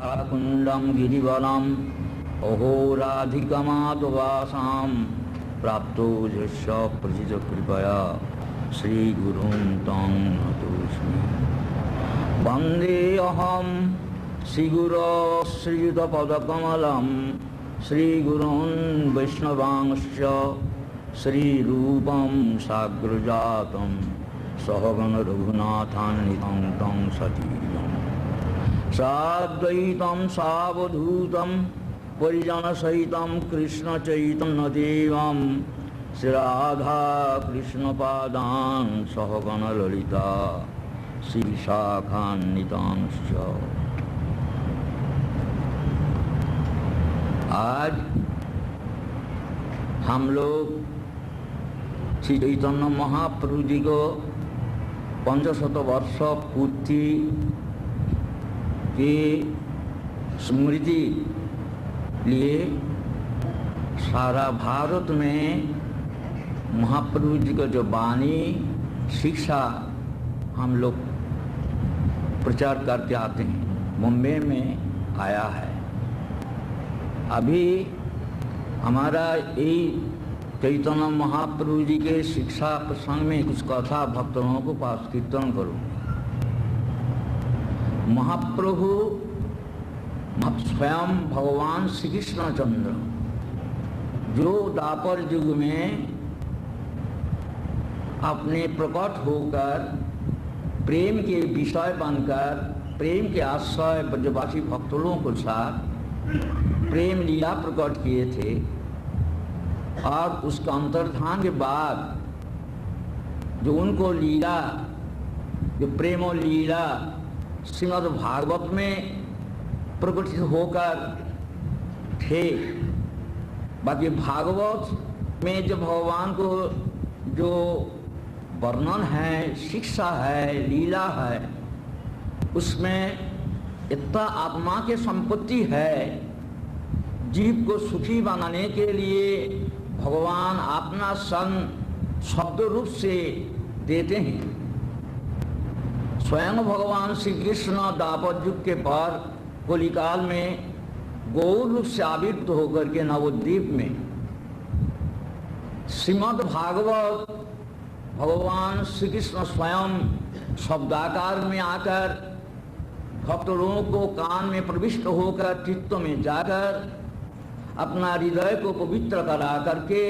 कुंडम गिरिवलम अहोराधिकमादवासां प्राप्तो यस्य प्रजित कृपया श्री गुरुं तं नतोऽस्मि। वंदे अहं श्रीगुरो श्रीयुतपदकमलं श्रीगुरून् वैष्णवांश्च श्रीरूपं साग्रजातं सहगण रघुनाथान्वितं तं सजीवम् साद्वैतं सावधूतं परिजनसहितं कृष्णचैतन्यदेवं श्रीराधा कृष्णपादान् सहगण ललिता श्रीशाखान्वितांश्च। आज हम लोग श्री चैतन्य महाप्रभु जी को 500 वर्ष पूर्ति की स्मृति लिए सारा भारत में महाप्रभु जी का जो वाणी शिक्षा हम लोग प्रचार करते आते हैं। मुंबई में आया है। अभी हमारा यही चैतन्य महाप्रभु जी के शिक्षा प्रसंग में कुछ कथा भक्तों को पास कीर्तन करूँ। महाप्रभु स्वयं भगवान श्री कृष्णचंद्र जो द्वापर युग में अपने प्रकट होकर प्रेम के विषय बनकर प्रेम के आश्रय ब्रजवासी भक्तों के साथ प्रेम लीला प्रकट किए थे और उसका अंतर्धान के बाद जो उनको लीला जो प्रेमो लीला श्रीमद् भागवत में प्रकटित होकर थे। बाकी भागवत में जो भगवान को जो वर्णन है, शिक्षा है, लीला है, उसमें इतना आत्मा की संपत्ति है। जीव को सुखी बनाने के लिए भगवान अपना संग शब्द रूप से देते हैं। स्वयं भगवान श्री कृष्ण द्वापर युग के पर कलिकाल में गौर रूप से आविर्भूत होकर के नवद्वीप में श्रीमद् भागवत भगवान श्री कृष्ण स्वयं शब्दाकार में आकर भक्तों को कान में प्रविष्ट होकर चित्त में जाकर अपना हृदय को पवित्र करा करके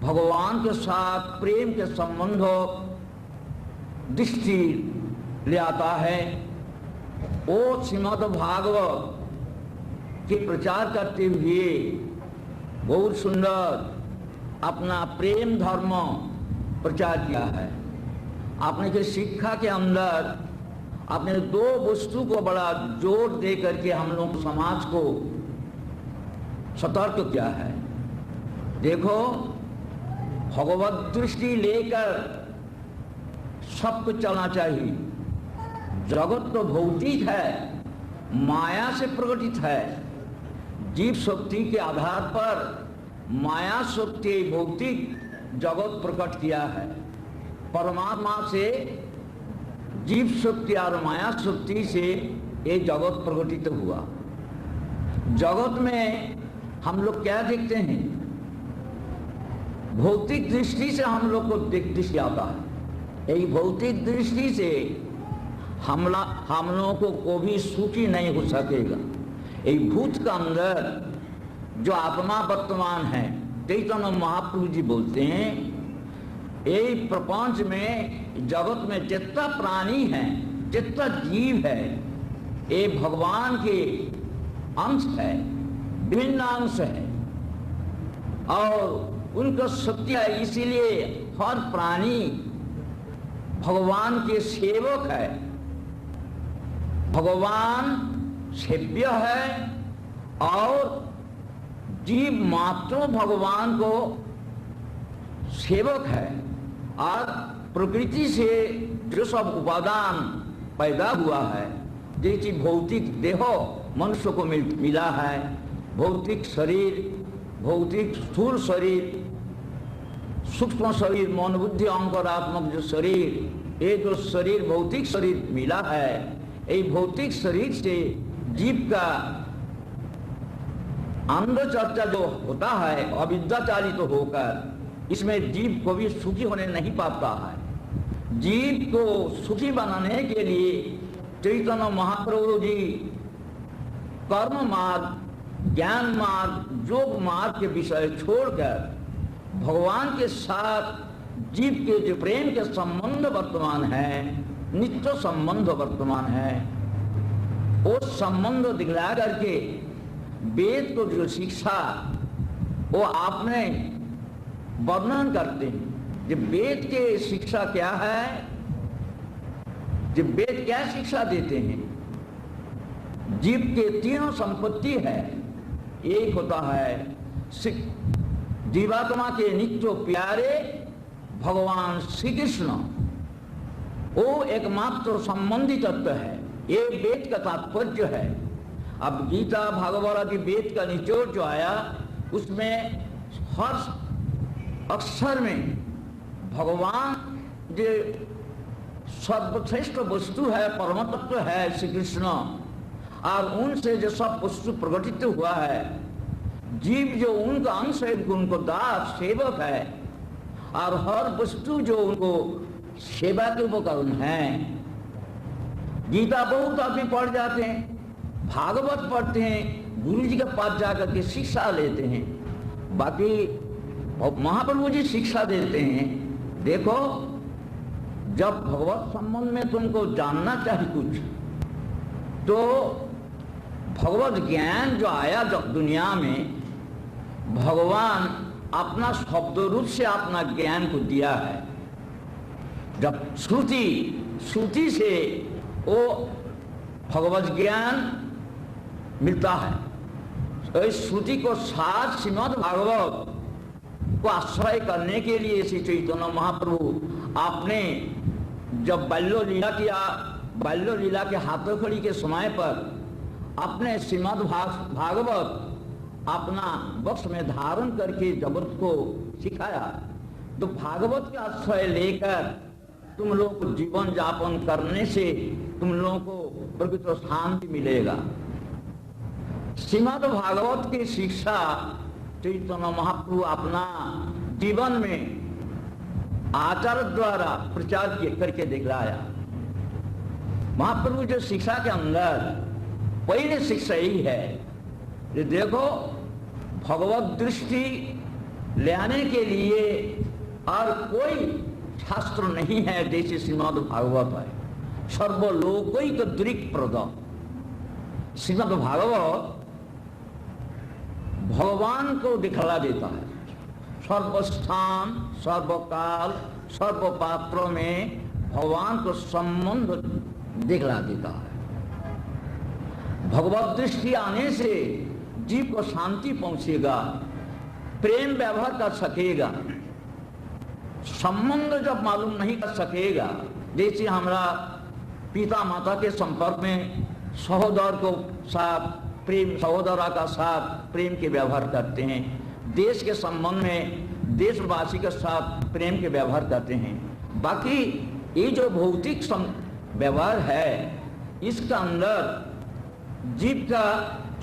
भगवान के साथ प्रेम के संबंध दृष्टि ले आता है। वो श्रीमद् भागवत के प्रचार करते हुए बहुत सुंदर अपना प्रेम धर्म प्रचार किया है। आपने के शिक्षा के अंदर आपने दो वस्तु को बड़ा जोर दे करके हम लोग समाज को सतर्क किया है। देखो, भगवत दृष्टि लेकर सब कुछ चलना चाहिए। जगत तो भौतिक है, माया से प्रकटित है। जीव शक्ति के आधार पर माया शक्ति भौतिक जगत प्रकट किया है। परमात्मा से जीव शक्ति और माया शक्ति से ये जगत प्रकटित हुआ। जगत में हम लोग क्या देखते हैं? भौतिक दृष्टि से हम लोग को दृष्टि आता है। यही भौतिक दृष्टि से हम लोगों को भी सुखी नहीं हो सकेगा। यही भूत का अंदर जो आत्मा वर्तमान है, चैतन्य महाप्रभु जी बोलते हैं, यही प्रपंच में जगत में जितना प्राणी है, जितना जीव है, ये भगवान के अंश है, विभिन्न अंश है और उनका सत्य है। इसीलिए हर प्राणी भगवान के सेवक है। भगवान सेव्य है और जीव मात्र भगवान को सेवक है। और प्रकृति से जो सब उपादान पैदा हुआ है, जैसे भौतिक देह मनुष्य को मिला है, भौतिक शरीर, भौतिक स्थूल शरीर, सूक्ष्म शरीर, मन बुद्धि अहंकारात्मक जो शरीर, ये जो शरीर भौतिक शरीर मिला है, ये भौतिक शरीर से जीव का अंदर चर्चा जो होता है अविद्याचालित तो होकर, इसमें जीव को भी सुखी होने नहीं पाता है। जीव को सुखी बनाने के लिए चैतन्य महाप्रभु जी कर्म मार्ग, ज्ञान मार्ग, योग मार्ग के विषय छोड़कर भगवान के साथ जीव के जो प्रेम के संबंध वर्तमान है, नित्य संबंध वर्तमान है, वो संबंध दिखला करके वेद को जो शिक्षा वो आपने वर्णन करते हैं। जब वेद के शिक्षा क्या है, जब वेद क्या शिक्षा देते हैं, जीव के तीनों संपत्ति है। एक होता है जीवात्मा के नित्य प्यारे भगवान श्री कृष्ण, वो एकमात्र संबंधी तत्व है। ये वेद का तात्पर्य है। अब गीता भागवत आदि वेद का निचोड़ जो आया, उसमें हर अक्षर में भगवान जो सर्वश्रेष्ठ वस्तु है, परम तत्व है श्री कृष्ण, और उनसे जो सब वस्तु प्रकटित हुआ है, जीव जो उनका अंश है, उनको दास सेवक है, और हर वस्तु जो उनको सेवा के उपकरण है। गीता बहुत आदमी पढ़ जाते हैं, भागवत पढ़ते हैं, गुरु जी के पास जाकर के शिक्षा लेते हैं, बाकी महाप्रभु जी शिक्षा देते हैं। देखो, जब भगवत संबंध में तुमको जानना चाहिए कुछ, तो भगवत ज्ञान जो आया जब दुनिया में, भगवान अपना शब्द रूप से अपना ज्ञान को दिया है। जब श्रुति से वो भगवत ज्ञान मिलता है, तो इस श्रुति को साथ श्रीमद् भागवत को आश्रय करने के लिए श्री चैतन्य महाप्रभु आपने जब बाल्य लीला किया, बाल्य लीला के हाथोखड़ी के समय पर अपने श्रीमद् भागवत अपना वक्ष में धारण करके जगत को सिखाया। तो भागवत का आश्रय लेकर तुम लोग को जीवन यापन करने से तुम लोगों को प्रकृत शांति मिलेगा। श्रीमद् भागवत की शिक्षा चैतन्य महाप्रभु अपना जीवन में आचार द्वारा प्रचार करके दिखलाया। महाप्रभु जो शिक्षा के अंदर पहले शिक्षा यही है कि देखो, भगवत दृष्टि लाने के लिए और कोई शास्त्र नहीं है जैसे श्रीमद् भागवत है। सर्वलोकैक दृक्प्रद श्रीमद् भागवत भगवान को दिखला देता है। सर्वस्थान, सर्वकाल, सर्व पात्रों में भगवान को संबंध दिखला देता है। भगवत दृष्टि आने से जीव को शांति पहुंचेगा, प्रेम व्यवहार कर सकेगा। संबंध जब मालूम नहीं कर सकेगा, जैसे हमारा पिता माता के संपर्क में सहोदर को साथ प्रेम, सहोदरा का साथ प्रेम के व्यवहार करते हैं, देश के संबंध में देशवासी के साथ प्रेम के व्यवहार करते हैं। बाकी ये जो भौतिक व्यवहार है, इसका अंदर जीव का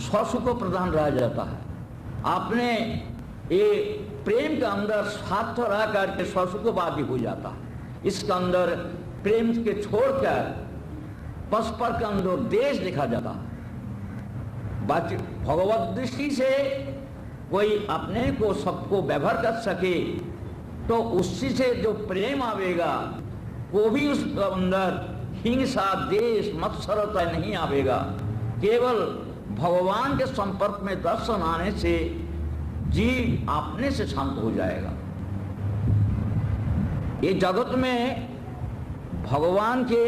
स्वसुख को प्रधान रह जाता है। आपने ये प्रेम के अंदर स्वार्थ रह करके स्वसुखवादी हो जाता है। इसके अंदर प्रेम के छोड़कर परस्पर के अंदर देश देखा जाता है। बाकी भगवत दृष्टि से कोई अपने को सबको व्यवहार कर सके तो उसी से जो प्रेम आवेगा वो भी उस अंदर हिंसा, देश, मत्सरता नहीं आवेगा। केवल भगवान के संपर्क में दर्शन आने से जीव अपने से शांत हो जाएगा। ये जगत में भगवान के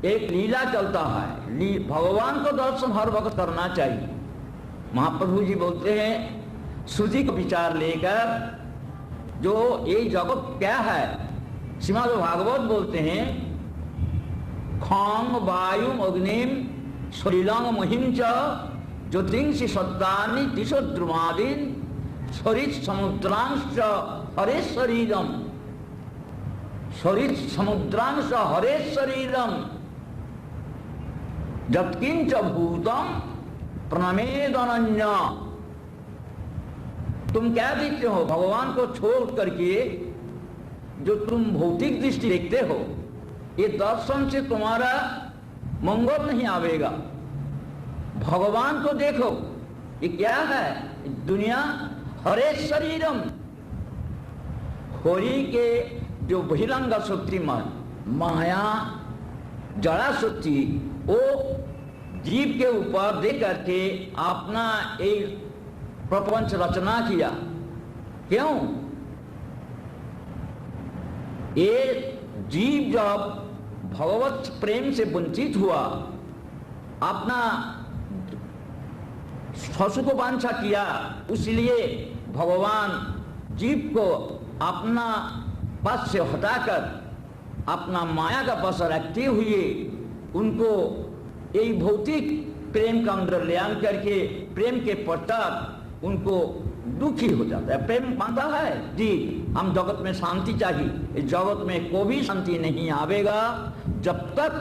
एक लीला चलता है। भगवान को दर्शन हर वक्त करना चाहिए। महाप्रभु जी बोलते हैं, श्रुति को विचार लेकर जो ये जगत क्या है, श्रीमद् भागवत बोलते हैं, खांग वायु अग्निम सलिलंग महिम च ज्योतिंषि सत्तानि दिशो द्रुमादीन सरित समुद्रांश हरे शरीरम, सरित समुद्रांश हरे शरीरम। जत्किंच भूतम प्रणमेदनन्य। तुम क्या देखते हो? भगवान को छोड़ करके जो तुम भौतिक दृष्टि देखते हो, ये दर्शन से तुम्हारा मंगल नहीं आवेगा। भगवान को देखो, ये क्या है? दुनिया हरे शरीरम, होरी के जो बहिरंग शक्ति माया जड़ा शक्ति, वो जीव के ऊपर दे करके अपना एक प्रपंच रचना किया। क्यों? ये जीव जब भगवत प्रेम से वंचित हुआ, अपना पशु को वांछा किया, इसलिए भगवान जीव को अपना पद से हटाकर अपना माया का पस रखते हुए उनको यही भौतिक प्रेम का अंदर ले आन करके प्रेम के पश्चात उनको दुखी हो जाता है। प्रेम मांगता है जी हम जगत में शांति चाहिए, इस जगत में कोई भी शांति नहीं आवेगा जब तक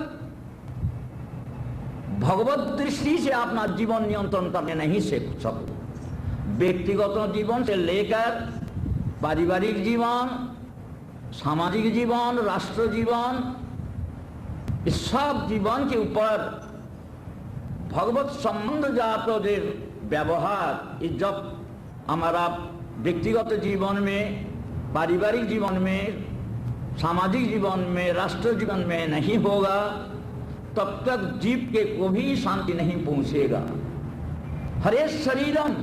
भगवत दृष्टि से अपना जीवन नियंत्रण करने नहीं सीख सको। व्यक्तिगत जीवन से लेकर पारिवारिक जीवन, सामाजिक जीवन, राष्ट्र जीवन, इस सब जीवन के ऊपर भगवत संबंध जातो जो व्यवहार, जब हमारा व्यक्तिगत जीवन में, पारिवारिक जीवन में, सामाजिक जीवन में, राष्ट्र जीवन में नहीं होगा, तब तक जीव के को भी शांति नहीं पहुंचेगा। हरे शरीरम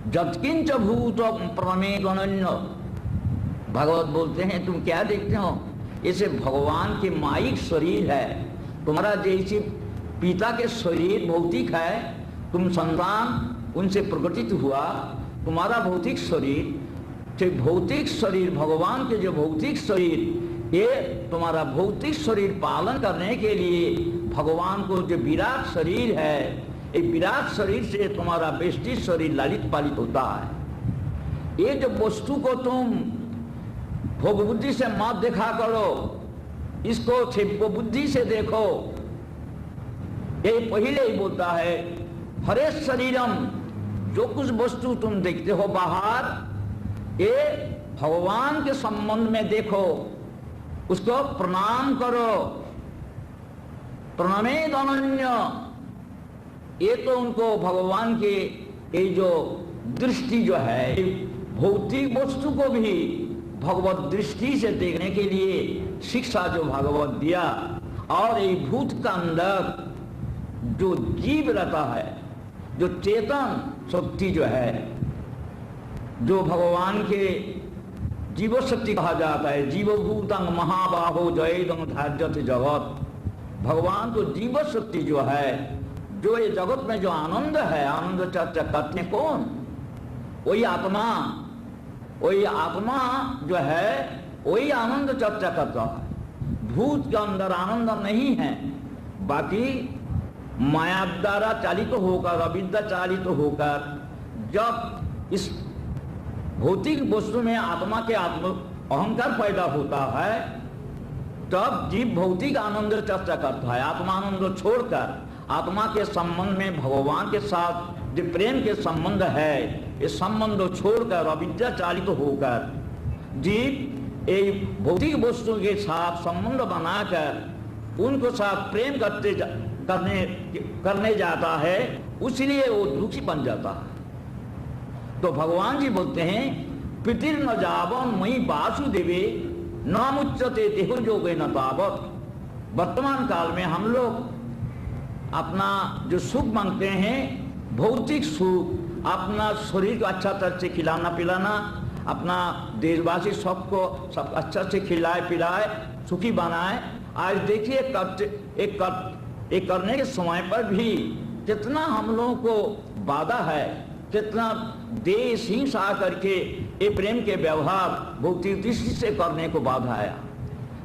जत्किंच भूत प्रमेदनन्य। भगवत बोलते हैं तुम क्या देखते हो? इसे भगवान के माइक शरीर है। तुम्हारा जैसे पिता के शरीर भौतिक है, तुम संतान उनसे प्रकटित हुआ, तुम्हारा भौतिक शरीर, तो भौतिक शरीर भगवान के जो भौतिक शरीर, ये तुम्हारा भौतिक शरीर पालन करने के लिए भगवान को जो विराट शरीर है, ये विराट शरीर से तुम्हारा वेष्टि शरीर लालित पालित होता है। ये जो वस्तु को तुम भोग बुद्धि से मत देखा करो, इसको क्षिप्र बुद्धि से देखो। ये पहले ही बोलता है हरे शरीरम, जो कुछ वस्तु तुम देखते हो बाहर, ये भगवान के संबंध में देखो, उसको प्रणाम करो। प्रणमेदनन्य, ये तो उनको भगवान के ये जो दृष्टि जो है, भौतिक वस्तु को भी भगवत दृष्टि से देखने के लिए शिक्षा जो भगवत दिया, और ये भूत का अंदर जो जीव रहता है, जो चेतन शक्ति जो है, जो भगवान के जीव शक्ति कहा जाता है, जीवभूतंग महाबाहो जयदं धार्यत जगत। भगवान को जीव शक्ति जो है, जो ये जगत में जो आनंद है, आनंद चर्चा करते कौन? वही आत्मा, वही आत्मा जो है वही आनंद चर्चा करता है। भूत के अंदर आनंद नहीं है, बाकी माया द्वारा चालित होकर, अविद्या चालित होकर जब इस भौतिक वस्तु में आत्मा के अहंकार पैदा होता है, तब जीव भौतिक आनंद चर्चा करता है। आत्मानंद छोड़कर आत्मा के संबंध में भगवान के साथ जो प्रेम के संबंध है, इस संबंध छोड़कर अविद्या चालित होकर जीव एक भौतिक वस्तु के साथ संबंध बनाकर उनको साथ प्रेम करने जाता है, इसलिए वो दुखी बन जाता है। तो भगवान जी बोलते हैं पितिर न जावन मई वासुदेवे न मुच्यते देहुर्योगे न तावत। वर्तमान काल में हम लोग अपना जो सुख मांगते हैं, भौतिक सुख, अपना शरीर को अच्छा तरह से खिलाना पिलाना, अपना देशवासी सबको सब अच्छा से खिलाए पिलाए, सुखी बनाए। आज देखिए एक करने के समय पर भी कितना हम लोगों को बाधा है, कितना देश हिंसा करके ये प्रेम के व्यवहार भौतिक दृष्टि से करने को बाधा आया।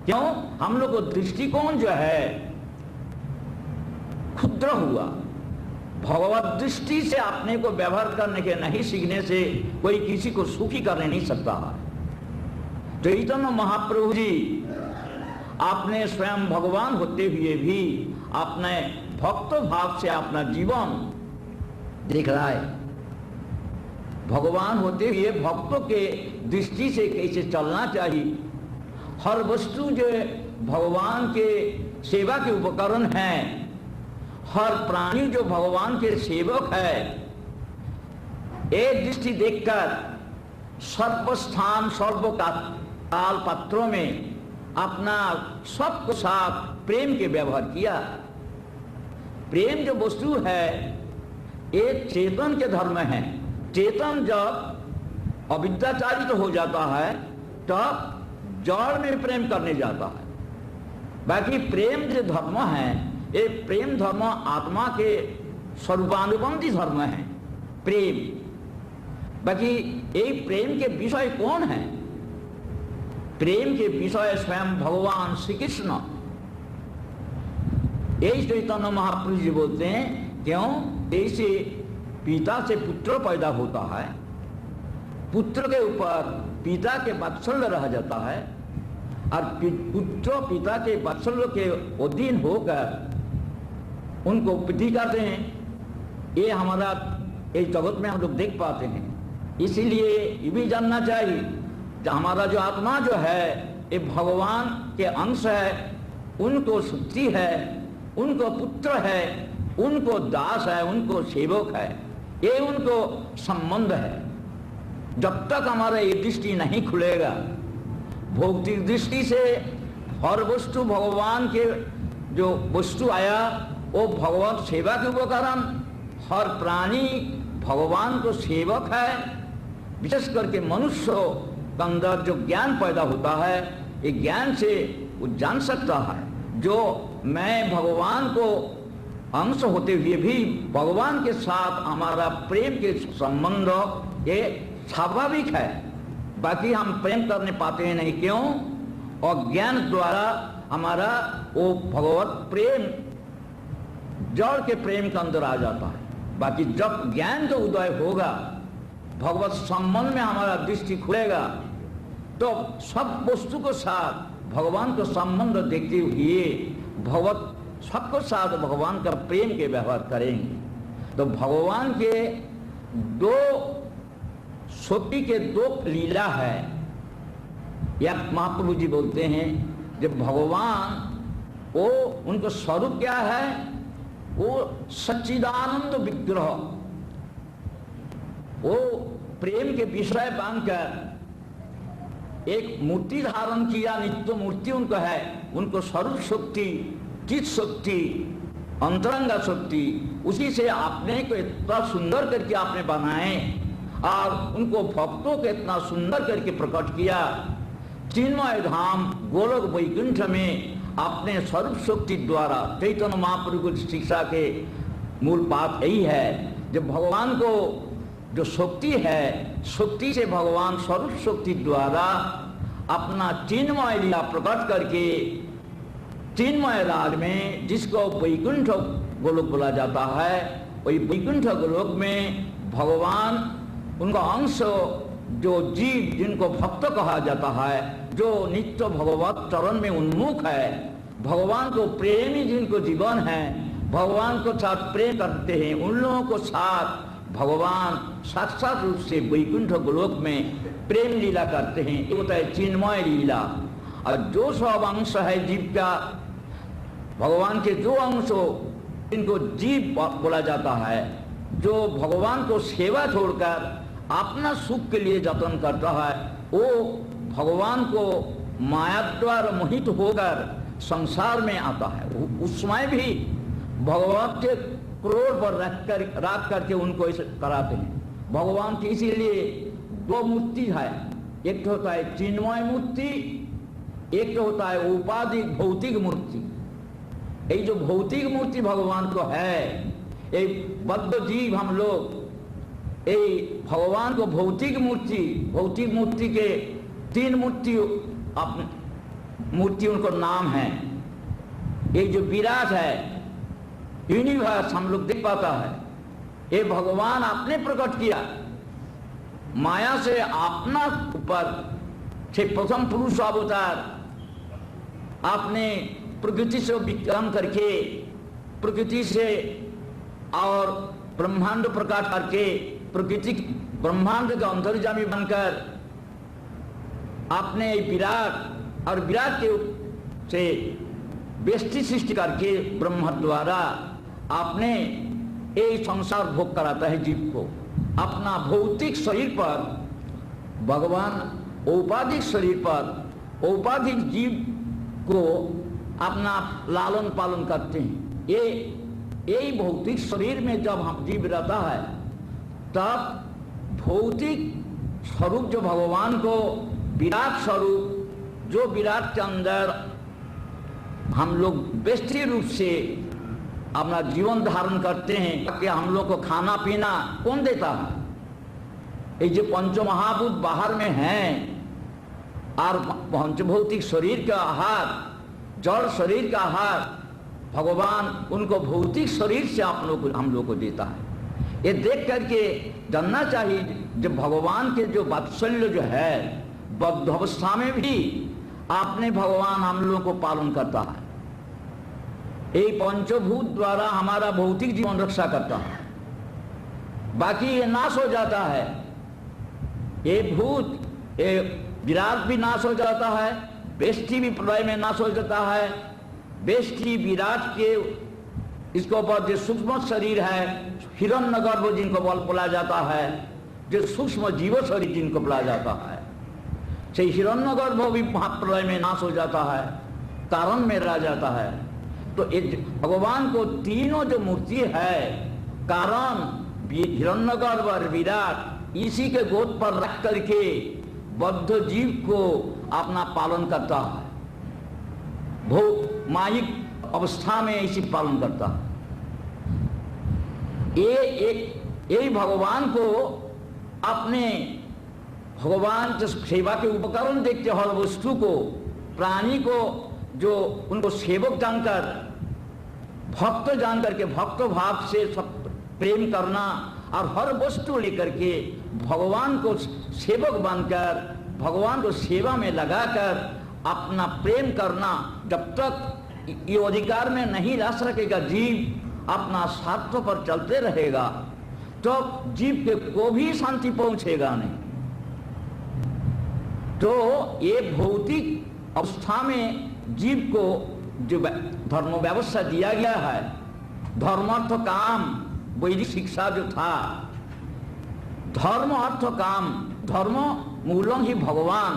क्यों? हम लोग को दृष्टिकोण जो है क्षुद्र हुआ। भगवत दृष्टि से अपने को व्यवहार करने के नहीं सीखने से कोई किसी को सुखी करने नहीं सकता है। चैतन्य महाप्रभु जी आपने स्वयं भगवान होते हुए भी आपने भक्त भाव से अपना जीवन देख रहा है। भगवान होते हुए भक्तों के दृष्टि से कैसे चलना चाहिए। हर वस्तु जो भगवान के सेवा के उपकरण है, हर प्राणी जो भगवान के सेवक है, एक दृष्टि देखकर सर्वस्थान सर्व काल पात्रों में अपना सबको साथ प्रेम के व्यवहार किया। प्रेम जो वस्तु है एक चेतन के धर्म है। चेतन जब अविद्याचारित हो जाता है तब जड़ में प्रेम करने जाता है। बाकी प्रेम जो धर्म है, ये प्रेम धर्म आत्मा के स्वरूपानुबंधी धर्म है प्रेम। बाकी ये प्रेम के विषय कौन है? प्रेम के विषय स्वयं भगवान श्री कृष्ण। यही चैतन्य महाप्रभु जी बोलते हैं, क्यों? जैसे पिता से पुत्र पैदा होता है, पुत्र के ऊपर पिता के वात्सल्य रह जाता है, और पुत्र पिता के वात्सल्य के अधीन होकर उनको उपलब्धि करते हैं। ये हमारा इस जगत में हम लोग देख पाते हैं। इसीलिए ये भी जानना चाहिए कि हमारा जो आत्मा जो है ये भगवान के अंश है, उनको शक्ति है, उनको पुत्र है, उनको दास है, उनको सेवक है, ये उनको संबंध है। जब तक हमारा ये दृष्टि नहीं खुलेगा, भौतिक दृष्टि से हर वस्तु भगवान के जो वस्तु आया वो भगवत सेवा के उपकरण, हर प्राणी भगवान को सेवक है। विशेष करके मनुष्य के अंदर जो ज्ञान पैदा होता है, ये ज्ञान से वो जान सकता है जो मैं भगवान को अंश होते हुए भी भगवान के साथ हमारा प्रेम के संबंध ये स्वाभाविक है। बाकी हम प्रेम करने पाते हैं नहीं, क्यों? और ज्ञान द्वारा हमारा वो भगवत प्रेम जड़ के प्रेम के अंदर आ जाता है। बाकी जब ज्ञान का उदय होगा, भगवत संबंध में हमारा दृष्टि खुलेगा, तो सब वस्तु को साथ भगवान को संबंध देखते हुए भगवत सबको साथ भगवान का प्रेम के व्यवहार करेंगे। तो भगवान के दो शक्ति के दो लीला है। या महाप्रभु जी बोलते हैं जब भगवान वो उनका स्वरूप क्या है? वो सच्चिदानंद विग्रह, वो प्रेम के विषय बनकर एक मूर्ति धारण किया, नित्य मूर्ति उनको है। उनको स्वरूप शक्ति, चित शक्ति, अंतरंगा शक्ति, उसी से आपने को इतना सुंदर करके आपने बनाए और उनको भक्तों को इतना सुंदर करके प्रकट किया। चिन्मय धाम गोलोक वैकुंठ में अपने स्वरूप शक्ति द्वारा चैतन्य महाप्रभु की शिक्षा के मूल बात यही है। जब भगवान को जो शक्ति है, शक्ति से भगवान स्वरूप शक्ति द्वारा अपना चिन्मय लीला प्रकट करके चिन्मय राज में, जिसको वैकुंठ गोलोक बोला जाता है, वही वैकुंठ गोलोक में भगवान उनका अंश जो जीव जिनको भक्त कहा जाता है, जो नित्य भगवत चरण में उन्मुख है, भगवान को प्रेमी जिनको जीवन है, भगवान को साथ प्रेम करते हैं, उन लोगों को साथ भगवान साक्षात रूप से वैकुंठ गोलोक में प्रेम लीला करते हैं। ये होता है चिन्मय लीला। और जो सब अंश है जीव का, भगवान के जो अंश इनको जीव बोला जाता है, जो भगवान को सेवा छोड़कर अपना सुख के लिए जतन करता है, वो भगवान को माया द्वारा मोहित होकर संसार में आता है। उसमें भी भगवान के क्रोध पर रख करके उनको इसे कराते हैं। भगवान की इसीलिए दो मूर्ति है, एक तो होता है चिन्मय मूर्ति, एक तो होता है उपाधि भौतिक मूर्ति। ये जो भौतिक मूर्ति भगवान को है, ये बद्ध जीव हम लोग ये भगवान को भौतिक मूर्ति के तीन मूर्ति उनको नाम है। एक जो विराट है, यूनिवर्स हम लोग देख पाता है, ये भगवान आपने प्रकट किया माया से अपना ऊपर से प्रथम पुरुष अवतार आपने प्रकृति से विक्रम करके प्रकृति से और ब्रह्मांड प्रकाश करके प्रकृति ब्रह्मांड का अंतर्यामी बनकर आपने विराट और विराट के से व्यष्टि सृष्टि करके ब्रह्म द्वारा आपने ये संसार भोग कराता है जीव को। अपना भौतिक शरीर पर भगवान औपाधिक शरीर पर औपाधिक जीव को अपना लालन पालन करते हैं। यही भौतिक शरीर में जब हम जीव रहता है तब भौतिक स्वरूप जो भगवान को विराट स्वरूप जो विराट के अंदर हम लोग व्यष्टि रूप से अपना जीवन धारण करते हैं कि हम लोग को खाना पीना कौन देता है? ये जो पंचमहाभूत बाहर में हैं और पंचभौतिक शरीर का आहार जड़ शरीर का आहार भगवान उनको भौतिक शरीर से हम लोग को देता है। ये देख करके जानना चाहिए जब भगवान के जो वात्सल्य जो है बद्धावस्था में भी आपने भगवान हम लोगों को पालन करता है। ये पंचभूत द्वारा हमारा भौतिक जीवन रक्षा करता है, बाकी ये नाश हो जाता है। ये भूत ये विराट भी नाश हो जाता है, व्यष्टि भी प्रलय में नाश हो जाता है। व्यष्टि विराट के इसके ऊपर जो सूक्ष्म शरीर है हिरण्यगर्भ जिनको बोला जाता है, जो सूक्ष्म जीव शरीर जिनको बोला जाता है, से हिरण्यगर्भ भी महाप्रलय में नाश हो जाता है, कारण में रह जाता है। तो भगवान को तीनों जो मूर्ति है कारण हिरण्यगर्भ और विराट इसी के गोद पर रख करके बद्ध जीव को अपना पालन करता है। मायिक अवस्था में इसी पालन करता है। यही भगवान को अपने भगवान जो सेवा के उपकरण देखते हर वस्तु को प्राणी को जो उनको सेवक जानकर भक्त जानकर के भक्त भाव से सब प्रेम करना और हर वस्तु लेकर के भगवान को सेवक बनकर भगवान को सेवा में लगाकर अपना प्रेम करना। जब तक ये अधिकार में नहीं रह सकेगा जीव अपना स्वार्थ पर चलते रहेगा तो जीव के को भी शांति पहुंचेगा नहीं। तो ये भौतिक अवस्था में जीव को जो धर्म व्यवस्था दिया गया है धर्म अर्थ काम वैदिक शिक्षा जो था धर्म अर्थ काम धर्म मूलम ही भगवान।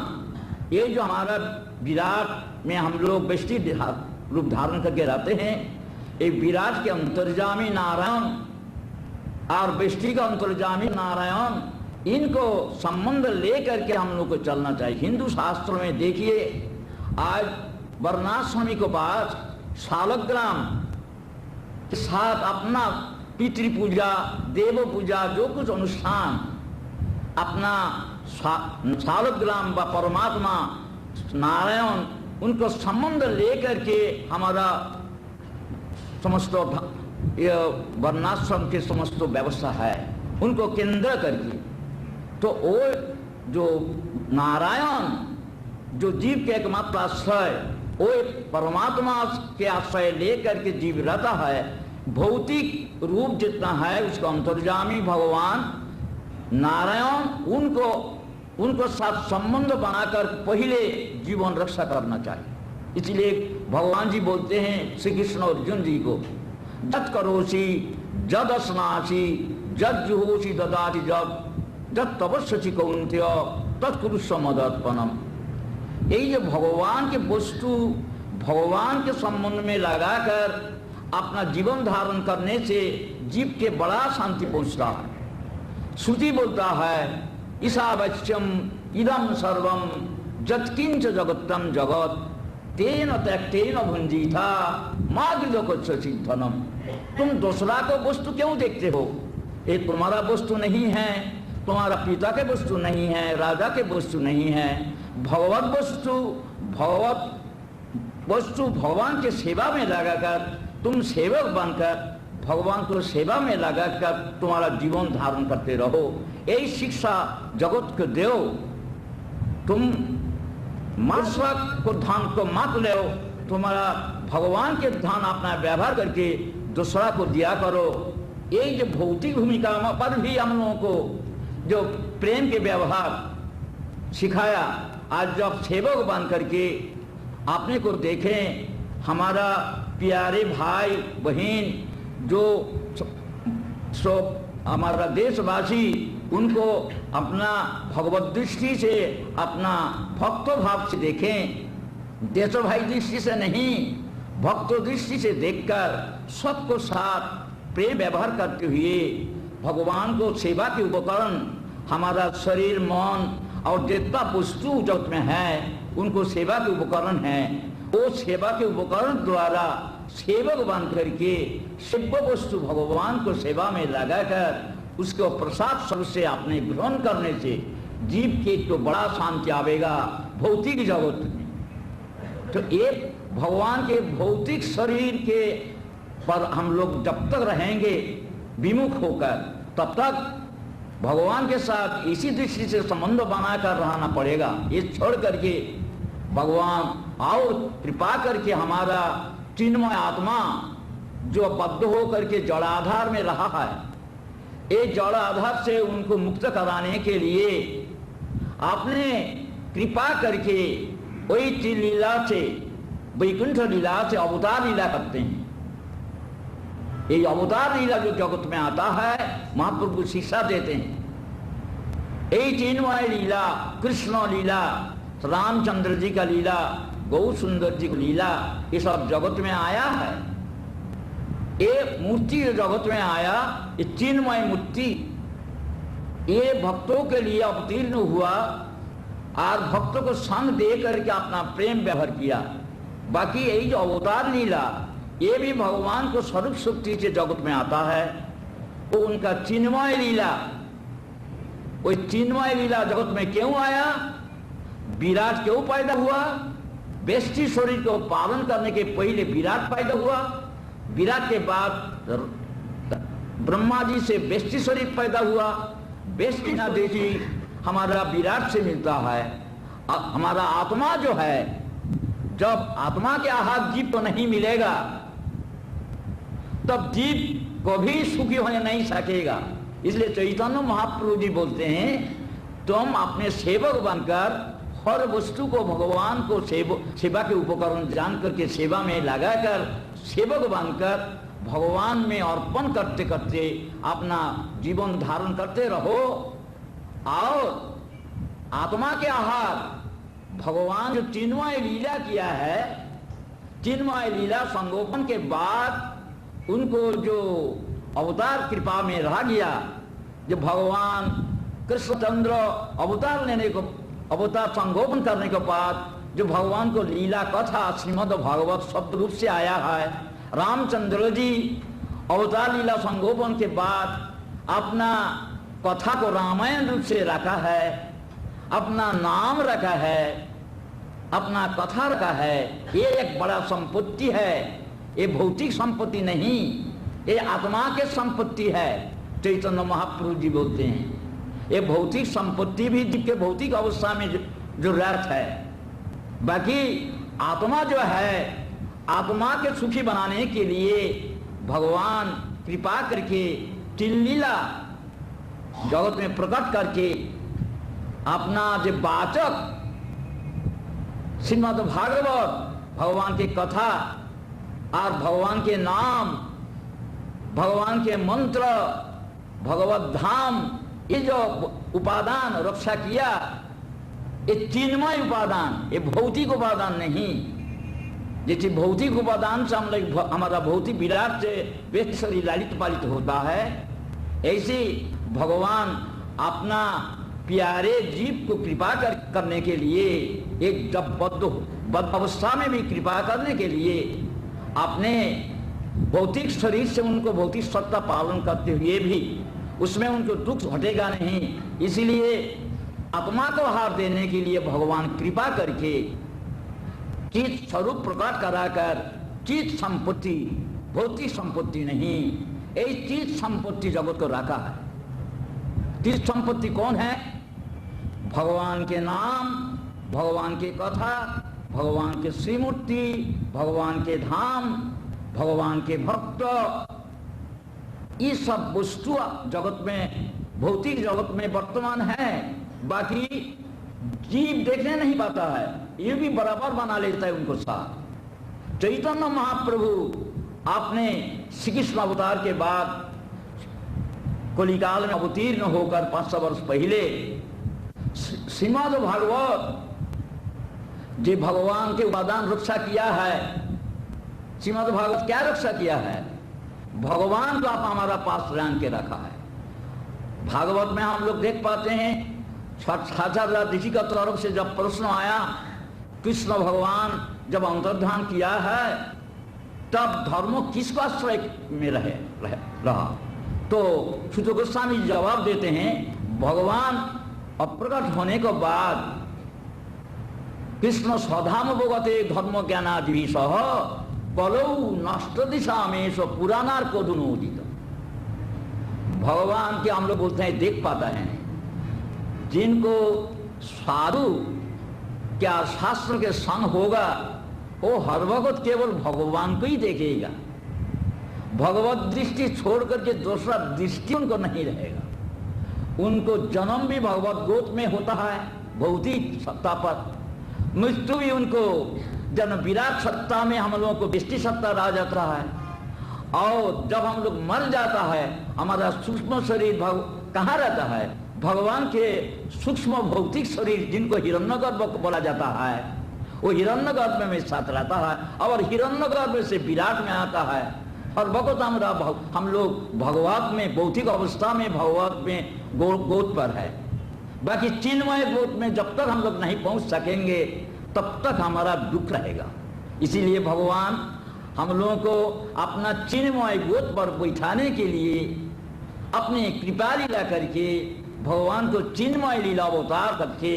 ये जो हमारा विराट में हम लोग व्यष्टि रूप धारण करके रहते हैं ये विराट के अंतर्जामी नारायण और व्यष्टि का अंतर्जामी नारायण इनको संबंध लेकर के हम लोग को चलना चाहिए। हिंदू शास्त्र में देखिए आज वर्णाश्रमी के पास शालग्राम के साथ अपना पितृ पूजा देव पूजा जो कुछ अनुष्ठान अपना शालग्राम व परमात्मा नारायण उनको संबंध लेकर के हमारा समस्त वर्णाश्रम के समस्त व्यवस्था है उनको केंद्र करके। तो वो जो नारायण जो जीव के एकमात्र आश्रय वो परमात्मा के आश्रय लेकर के जीव रहता है। भौतिक रूप जितना है उसका अंतर्यामी भगवान नारायण उनको साथ संबंध बनाकर पहले जीवन रक्षा करना चाहिए। इसलिए भगवान जी बोलते हैं श्री कृष्ण अर्जुन जी को जत करोसी जद स्नासी जद जुहोसी ददाति जब जब तपस्वी कौन्त्य तत्कुरुष्व मदर्पणम। यही जो भगवान के वस्तु भगवान के संबंध में लगाकर अपना जीवन धारण करने से जीव के बड़ा शांति पहुंचता है। श्रुति बोलता है ईशावश्यम इदम सर्वम जत्किंच जगत्तम जगत तेन त्यक्तेन भुंजीथा माग्रधनम। तुम दूसरा को वस्तु क्यों देखते हो? ये तुम्हारा वस्तु नहीं है, तुम्हारा पिता के वस्तु नहीं है, राजा के वस्तु नहीं है। भगवत वस्तु भगवान के सेवा में लगाकर तुम सेवक बनकर भगवान को सेवा में लगाकर तुम्हारा जीवन धारण करते रहो। यही शिक्षा जगत को दो। तुम मस्वक को धान को मत ले, तुम्हारा भगवान के धान अपना व्यवहार करके दूसरा को दिया करो। ये जो भौतिक भूमिका पर भी हम लोगों को जो प्रेम के व्यवहार सिखाया, आज जब सेवक बन करके आपने को देखें, हमारा प्यारे भाई बहन जो हमारा देशवासी, उनको अपना भगवत दृष्टि से, अपना भक्त भाव से देखें, देश भाई दृष्टि से नहीं, भक्त दृष्टि से देखकर सबको साथ प्रेम व्यवहार करते हुए भगवान को सेवा के उपकरण, हमारा शरीर मन और जितना वस्तु जगत में है उनको सेवा के उपकरण है, वो सेवा के उपकरण द्वारा सेवक बन करके सेव्य वस्तु भगवान को सेवा में लगाकर उसको प्रसाद स्वरूप से आपने ग्रहण करने से जीव के तो बड़ा शांति आवेगा भौतिक जगत में। तो एक भगवान के भौतिक शरीर के पर हम लोग जब तक रहेंगे विमुख होकर, तब तक भगवान के साथ इसी दृष्टि से संबंध बनाकर रहना पड़ेगा। ये छोड़ करके भगवान और कृपा करके हमारा चिन्मय आत्मा जो बद्ध हो करके जड़ आधार में रहा है, ये जड़ आधार से उनको मुक्त कराने के लिए आपने कृपा करके वही लीला से, वैकुंठ लीला से अवतार लीला करते हैं। ये अवतार लीला जो जगत में आता है, महाप्रभु शिक्षा देते हैं। ये चिन्मय लीला, कृष्ण लीला, रामचंद्र जी का लीला, गौ सुंदर जी की लीला, ये सब जगत में आया है। ये मूर्ति जगत में आया, ये चिन्मय मूर्ति, ये भक्तों के लिए अवतीर्ण हुआ और भक्तों को संग दे करके अपना प्रेम व्यवहार किया। बाकी यही जो अवतार लीला, ये भी भगवान को स्वरूप शक्ति से जगत में आता है, वो उनका चिन्मय लीला। वो चिन्मय लीला जगत में क्यों आया, विराट क्यों पैदा हुआ, बेष्टि शरीर को पालन करने के पहले विराट पैदा हुआ, विराट के बाद ब्रह्मा जी से बेष्टि शरीर पैदा हुआ, बेष्टि ना देशी हमारा विराट से मिलता है। हमारा आत्मा जो है, जब आत्मा के आहार जीव तो नहीं मिलेगा, तब जीव को भी सुखी होने नहीं सकेगा। इसलिए चैतन्य महाप्रभु जी बोलते हैं, तुम अपने सेवक बनकर हर वस्तु को भगवान को सेवा के उपकरण जान करके सेवा में लगाकर सेवक बनकर भगवान में अर्पण करते करते अपना जीवन धारण करते रहो। और आत्मा के आहार भगवान जो चिन्मय लीला किया है, चिन्मय लीला संगोपन के बाद उनको जो अवतार कृपा में रह गया, जो भगवान कृष्णचंद्र अवतार लेने को, अवतार संगोपन करने के बाद जो भगवान को लीला कथा श्रीमद् भागवत शब्द रूप से आया है, रामचंद्र जी अवतार लीला संगोपन के बाद अपना कथा को रामायण रूप से रखा है, अपना नाम रखा है, अपना कथा रखा है। ये एक बड़ा संपत्ति है, ये भौतिक संपत्ति नहीं, ये आत्मा के संपत्ति है। चैतन्य महाप्रभु जी बोलते हैं ये भौतिक संपत्ति भी जीव के भौतिक अवस्था में जरूरत है, बाकी आत्मा जो है, आत्मा के सुखी बनाने के लिए भगवान कृपा करके लीला जगत में प्रकट करके अपना जो वाचक श्रीमद् भागवत भगवान की कथा और भगवान के नाम, भगवान के मंत्र, भगवत धाम, ये जो उपादान रक्षा किया, ये चिन्मय उपादान, ये भौतिक उपादान नहीं। जैसे भौतिक उपादान से हम लोग हमारा भौतिक विराट से व्यक्त शरीर लालित पालित होता है, ऐसे भगवान अपना प्यारे जीव को कृपा करने के लिए, एक जब बद्ध अवस्था में भी कृपा करने के लिए अपने भौतिक शरीर से उनको भौतिक सत्ता पालन करते हुए भी उसमें उनको दुख हटेगा नहीं, इसीलिए आत्मा को आहार देने के लिए भगवान कृपा करके चित स्वरूप प्रकट कराकर चित संपत्ति, भौतिक संपत्ति नहीं, यही चित संपत्ति जगत को रखा है। चित संपत्ति कौन है? भगवान के नाम, भगवान के कथा, भगवान के श्रीमूर्ति, भगवान के धाम, भगवान के भक्त, ये सब वस्तु जगत में, भौतिक जगत में वर्तमान है, बाकी जीव देखने नहीं पाता है, ये भी बराबर बना लेता है उनको साथ। चैतन्य महाप्रभु आपने श्री कृष्ण अवतार के बाद कलिकाल में अवतीर्ण होकर 500 वर्ष पहले श्रीमद् भागवत जो भगवान के उपादान रक्षा किया है, श्रीमद् भागवत क्या रक्षा किया है? भगवान को आप हमारा पास लांग के रखा है। भागवत में हम लोग देख पाते हैं, साक्षात ऋषि का तरफ से जब प्रश्न आया, कृष्ण भगवान जब अंतर्धान किया है, तब धर्म किसको आश्रय में रहा? तो सुत गोस्वामी जवाब देते हैं, भगवान अप्रकट होने के बाद कृष्ण स्वधाम भोगते धर्म ज्ञानादि सह कलौ नष्ट दिशा में सो पुरानार को दुनोदित। भगवान के हम लोग बोलते हैं देख पाता है, जिनको साधु क्या शास्त्र के संग होगा, वो हर वक्त केवल भगवान को ही देखेगा। भगवत दृष्टि छोड़ करके दूसरा दृष्टि उनको नहीं रहेगा। उनको जन्म भी भगवत गोद में होता है भौतिक सत्ता पर, मृत्यु भी उनको जन विराट सत्ता में हम लोगों को दृष्टि सत्ता रह जाता है, और जब हम लोग मर जाता है हमारा सूक्ष्म शरीर कहाँ रहता है? भगवान के सूक्ष्म भौतिक शरीर जिनको हिरण्यगर्भ बोला जाता है, वो हिरण्यगर्भ में साथ रहता है, और हिरण्यगर्भ से विराट में आता है। और भगवत हम लोग भगवत में भौतिक अवस्था में भगवत में गोद पर है, बाकी चिन्मय गोद में जब तक हम लोग नहीं पहुंच सकेंगे तब तक हमारा दुख रहेगा। इसीलिए भगवान हम लोगों को अपना चिन्मय गोद पर बैठाने के लिए अपने कृपा लीला करके भगवान को चिन्मय लीला अवतार करके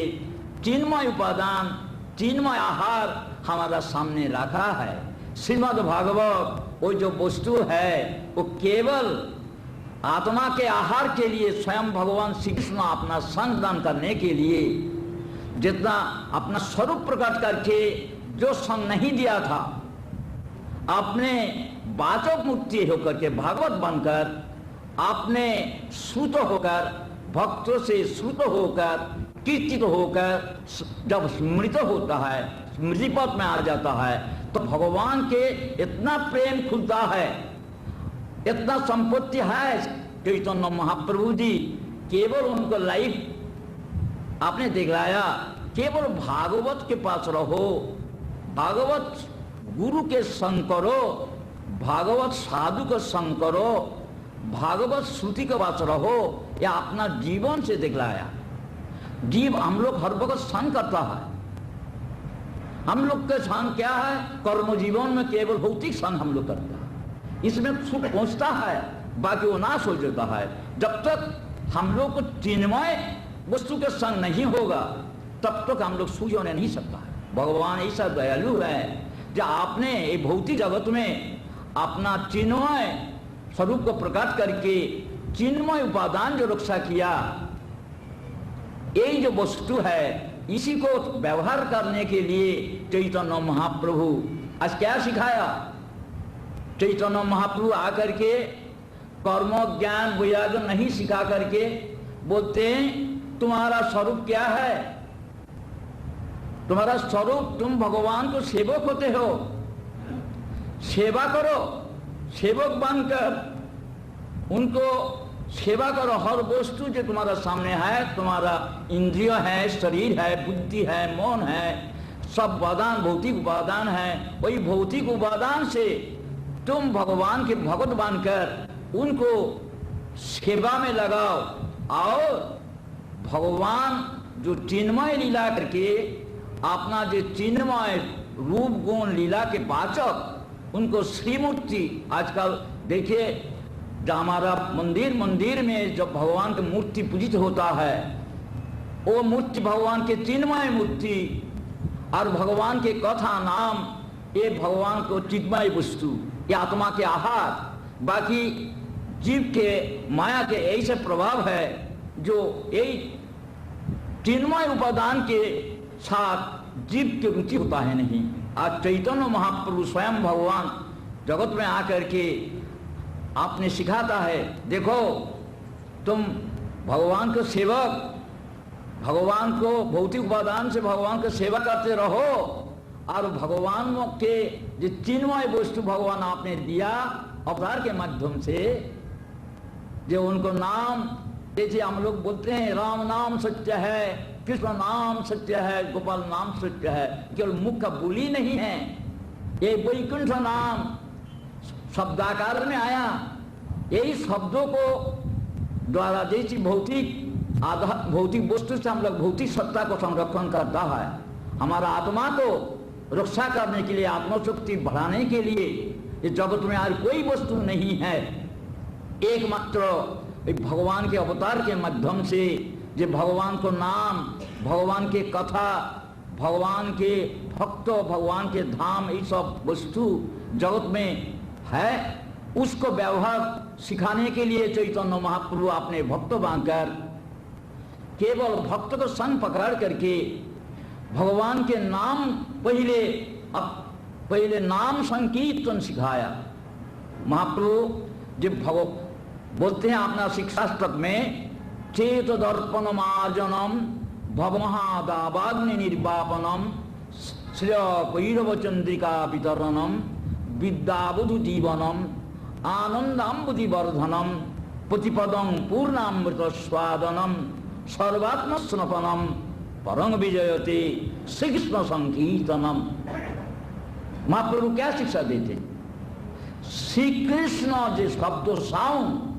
चिन्मय उपादान चिन्मय आहार हमारा सामने रखा है। श्रीमद् भागवत वो जो वस्तु है वो केवल आत्मा के आहार के लिए स्वयं भगवान श्री कृष्ण अपना संग दान करने के लिए जितना अपना स्वरूप प्रकट करके जो संग नहीं दिया था, अपने वाचक मुक्ति होकर के भागवत बनकर आपने श्रुत होकर भक्तों से श्रुत होकर कीर्तित होकर जब स्मृत होता है, स्मृति पथ में आ जाता है, तो भगवान के इतना प्रेम खुलता है, इतना संपत्ति है। चैतन्य महाप्रभु जी केवल उनको लाइफ आपने दिखलाया, केवल भागवत के पास रहो, भागवत गुरु के संग करो, भागवत साधु का संग करो, भागवत श्रुति के पास रहो, या अपना जीवन से दिखलाया। जीव हम लोग हर वक्त संग करता है, हम लोग का संग क्या है? कर्म जीवन में केवल भौतिक संग हम लोग करता है, इसमें सुख पहुंचता है, बाकी वो नाश हो जाता है। जब तक हम लोग को चिन्मय वस्तु के संग नहीं होगा तब तक हम लोग सुख होने नहीं सकता है। भगवान ऐसा दयालु है जो आपने ये भौतिक जगत में अपना चिन्मय स्वरूप को प्रकट करके चिन्मय उपादान जो रक्षा किया, यही जो वस्तु है इसी को व्यवहार करने के लिए चैतन्य महाप्रभु आज क्या सिखाया? चैतन्य महाप्रभु आकर के कर्म ज्ञान वैराग्य नहीं सिखा करके बोलते हैं तुम्हारा स्वरूप क्या है? तुम्हारा स्वरूप तुम भगवान को सेवक होते हो, सेवा करो, सेवक बनकर उनको सेवा करो। हर वस्तु जो तुम्हारा सामने है, तुम्हारा इंद्रिय है, शरीर है, बुद्धि है, मन है, सब उपादान भौतिक उपादान है, वही भौतिक उपादान से तुम भगवान के भगत बनकर उनको सेवा में लगाओ, और भगवान जो चिन्मय लीला करके अपना जो चिन्मय रूप गुण लीला के वाचक उनको श्रीमूर्ति, आजकल देखिए जो हमारा मंदिर में जब भगवान की मूर्ति पूजित होता है, वो मूर्ति भगवान के चिन्मय मूर्ति और भगवान के कथा नाम, ये भगवान को चिन्मय वस्तु, ये आत्मा के आहार, बाकी जीव के माया के ऐसे प्रभाव है जो यही चिन्मय उपादान के साथ जीव के रुचि होता है नहीं। आज चैतन्य महाप्रभु स्वयं भगवान जगत में आकर के आपने सिखाता है, देखो तुम भगवान के सेवक, भगवान को भौतिक उपादान से भगवान की सेवा करते रहो, और भगवान के जो चिन्मय वस्तु भगवान आपने दिया अवतार के माध्यम से, जो उनको नाम, जैसे हम लोग बोलते हैं राम नाम सत्य है, कृष्ण नाम सत्य है, गोपाल नाम सत्य है, केवल मुख का बोली नहीं है, ये वैकुंठ नाम शब्दाकार में आया। यही शब्दों को द्वारा जैसी भौतिक वस्तु से हम लोग भौतिक सत्ता को संरक्षण करता है, हमारा आत्मा को रक्षा करने के लिए, आत्मशक्ति बढ़ाने के लिए इस जगत में और कोई वस्तु नहीं है, एकमात्र भगवान के अवतार के माध्यम से जो भगवान को नाम, भगवान के कथा, भगवान के भक्त, भगवान के धाम, ये सब वस्तु जगत में है, उसको व्यवहार सिखाने के लिए चैतन्य महाप्रभु आपने भक्त बनकर केवल भक्त को संग पकड़ करके भगवान के नाम पहले नाम संकीर्तन सिखाया। महाप्रभु जब बोलते हैं अपना शिक्षाष्टक में, चेत दर्पण मार्जनम भवमहादावाग्नि निर्वापनम श्रेय भैरव चंद्रिका वितरणम विद्याबुधु जीवनम आनंदाम्बुधि वर्धनम प्रतिपदं पूर्णामृत स्वादनम सर्वात्म स्नपनम परम विजयते श्री कृष्ण संकीर्तनम। महाप्रभु क्या शिक्षा देते? श्री कृष्ण जो शब्द साउंड,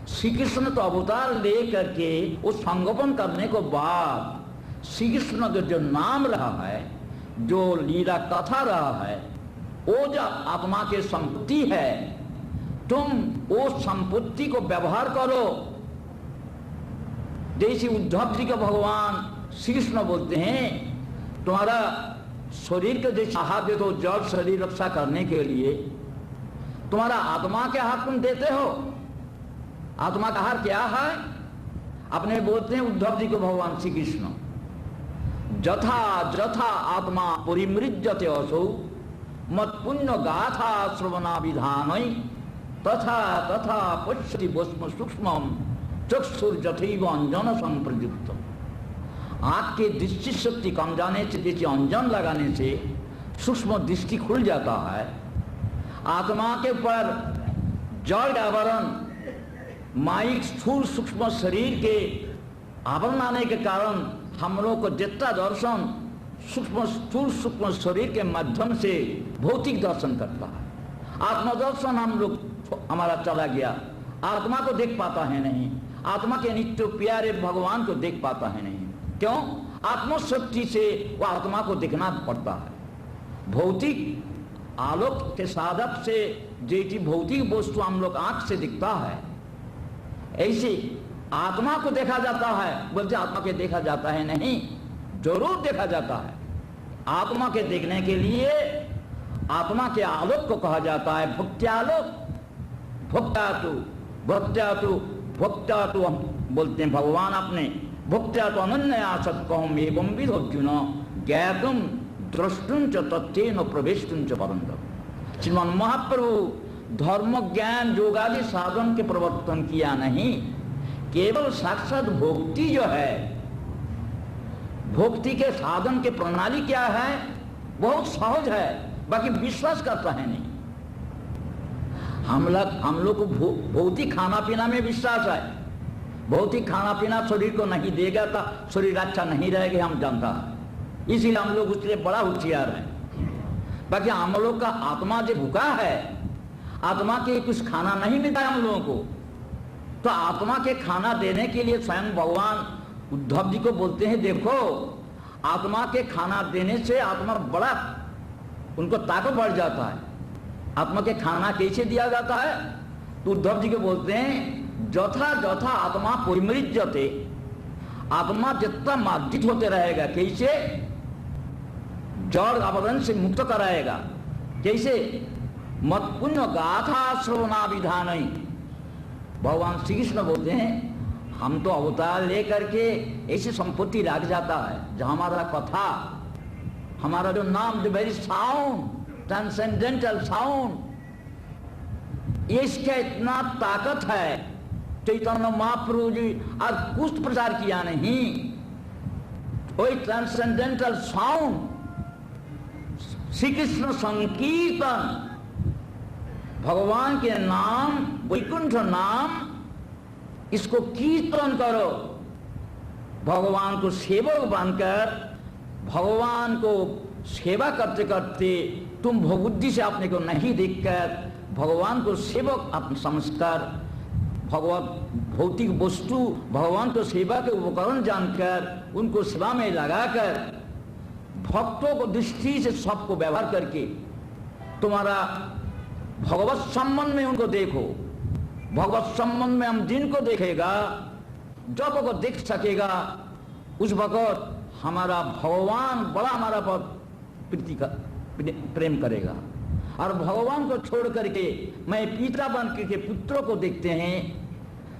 श्री कृष्ण तो अवतार लेकर के वो संगोपन करने को बाद श्री कृष्ण का जो नाम रहा है, जो लीला कथा रहा है, वो जो आत्मा के संपत्ति है, तुम वो संपत्ति को व्यवहार करो। जैसे उद्धव जी का भगवान श्री कृष्ण बोलते हैं, तुम्हारा शरीर के जैसे आहार दे तो जड़ शरीर रक्षा करने के लिए, तुम्हारा आत्मा के आहार तुम देते हो। आत्मा का आहार क्या है? अपने बोलते हैं उद्धव जी को भगवान श्री कृष्ण, जथा जथा आत्मा परिमृज्यते असौ मत पुण्य गाथा श्रवणा विधान तथा तथा पश्यति भस्म सूक्ष्म चक्षुर्जथैव अंजन संप्रयुक्त। आँख के दृष्टि शक्ति कम जाने से, जैसे अंजन लगाने से सूक्ष्म दृष्टि खुल जाता है, आत्मा के ऊपर जड़ आवरण माइक स्थूल सूक्ष्म शरीर के आवरण आने के कारण हम लोग को जितना दर्शन सूक्ष्म स्थूल सूक्ष्म शरीर के माध्यम से भौतिक दर्शन करता है। आत्मदर्शन हम लोग हमारा चला गया, आत्मा को देख पाता है नहीं, आत्मा के नित्य प्यारे भगवान को देख पाता है नहीं। क्यों? आत्मशक्ति से वो आत्मा को देखना पड़ता है। भौतिक आलोक के साधक से जैसी भौतिक वस्तु हम लोग आंख से दिखता है, ऐसे आत्मा को देखा जाता है। बोलते आत्मा के देखा जाता है नहीं, जरूर देखा जाता है। आत्मा के देखने के लिए आत्मा के आलोक को कहा जाता है भक्त्यालोक। भक्त्यातु भक्त्यातु भक्त्यातु हम बोलते हैं भगवान अपने भक्त्यातु अनन्या सत्कहम एवं विधोर्जुन ज्ञातुम द्रष्टुम च तथ्येन प्रवेष्टुम च परंतप। श्रीमान महाप्रभु धर्म ज्ञान योगादि साधन के प्रवर्तन किया नहीं, केवल साक्षात भक्ति जो है, भक्ति के साधन के प्रणाली क्या है, बहुत सहज है, बाकी विश्वास करता है नहीं। हम लोग को भौतिक खाना पीना में विश्वास है। भौतिक खाना पीना शरीर को नहीं देगा तो शरीर अच्छा नहीं रहेगा, हम जानता है, इसीलिए हम लोग उसके लिए बड़ा होशियार हैं। बाकी हम लोग का आत्मा जो भूखा है, आत्मा के कुछ खाना नहीं मिलता है हम लोगों को, तो आत्मा के खाना देने के लिए स्वयं भगवान उद्धव जी को बोलते हैं, देखो आत्मा के खाना देने से आत्मा बड़ा उनको ताकत बढ़ जाता है। आत्मा के खाना कैसे दिया जाता है? तो उद्धव जी को बोलते हैं जथा जथा आत्मा परिमृज्यते, आत्मा जितना मार्जित होते रहेगा, कैसे? जड़ आवरण से मुक्त कराएगा। कैसे? मत पुण्य गाथा श्रवणा विधान। भगवान श्री कृष्ण बोलते हैं हम तो अवतार लेकर के ऐसी संपत्ति लाग जाता है जहां हमारा कथा, हमारा जो नाम, जो वेरी साउंड ट्रांसेंडेंटल साउंड, इसका इतना ताकत है, चैतन्य महाप्रभु जी और कुछ प्रचार किया नहीं, वही ट्रांसेंडेंटल साउंड श्री कृष्ण संकीर्तन, भगवान के नाम, वैकुंठ नाम, इसको कीर्तन करो। भगवान को सेवक बनकर, भगवान को सेवा करते करते तुम भोगबुद्धि से अपने को नहीं देखकर भगवान को सेवक अपने समझकर, भगवत भौतिक वस्तु भगवान को सेवा के उपकरण जानकर उनको सेवा में लगाकर भक्तों को दृष्टि से सबको व्यवहार करके तुम्हारा भगवत संबंध में उनको देखो। भगवत संबंध में हम जिनको देखेगा, जब वो देख सकेगा, उस वक्त हमारा भगवान बड़ा हमारा पर प्रीति का प्रेम करेगा। और भगवान को छोड़ करके मैं पिता बन करके पुत्रों को देखते हैं,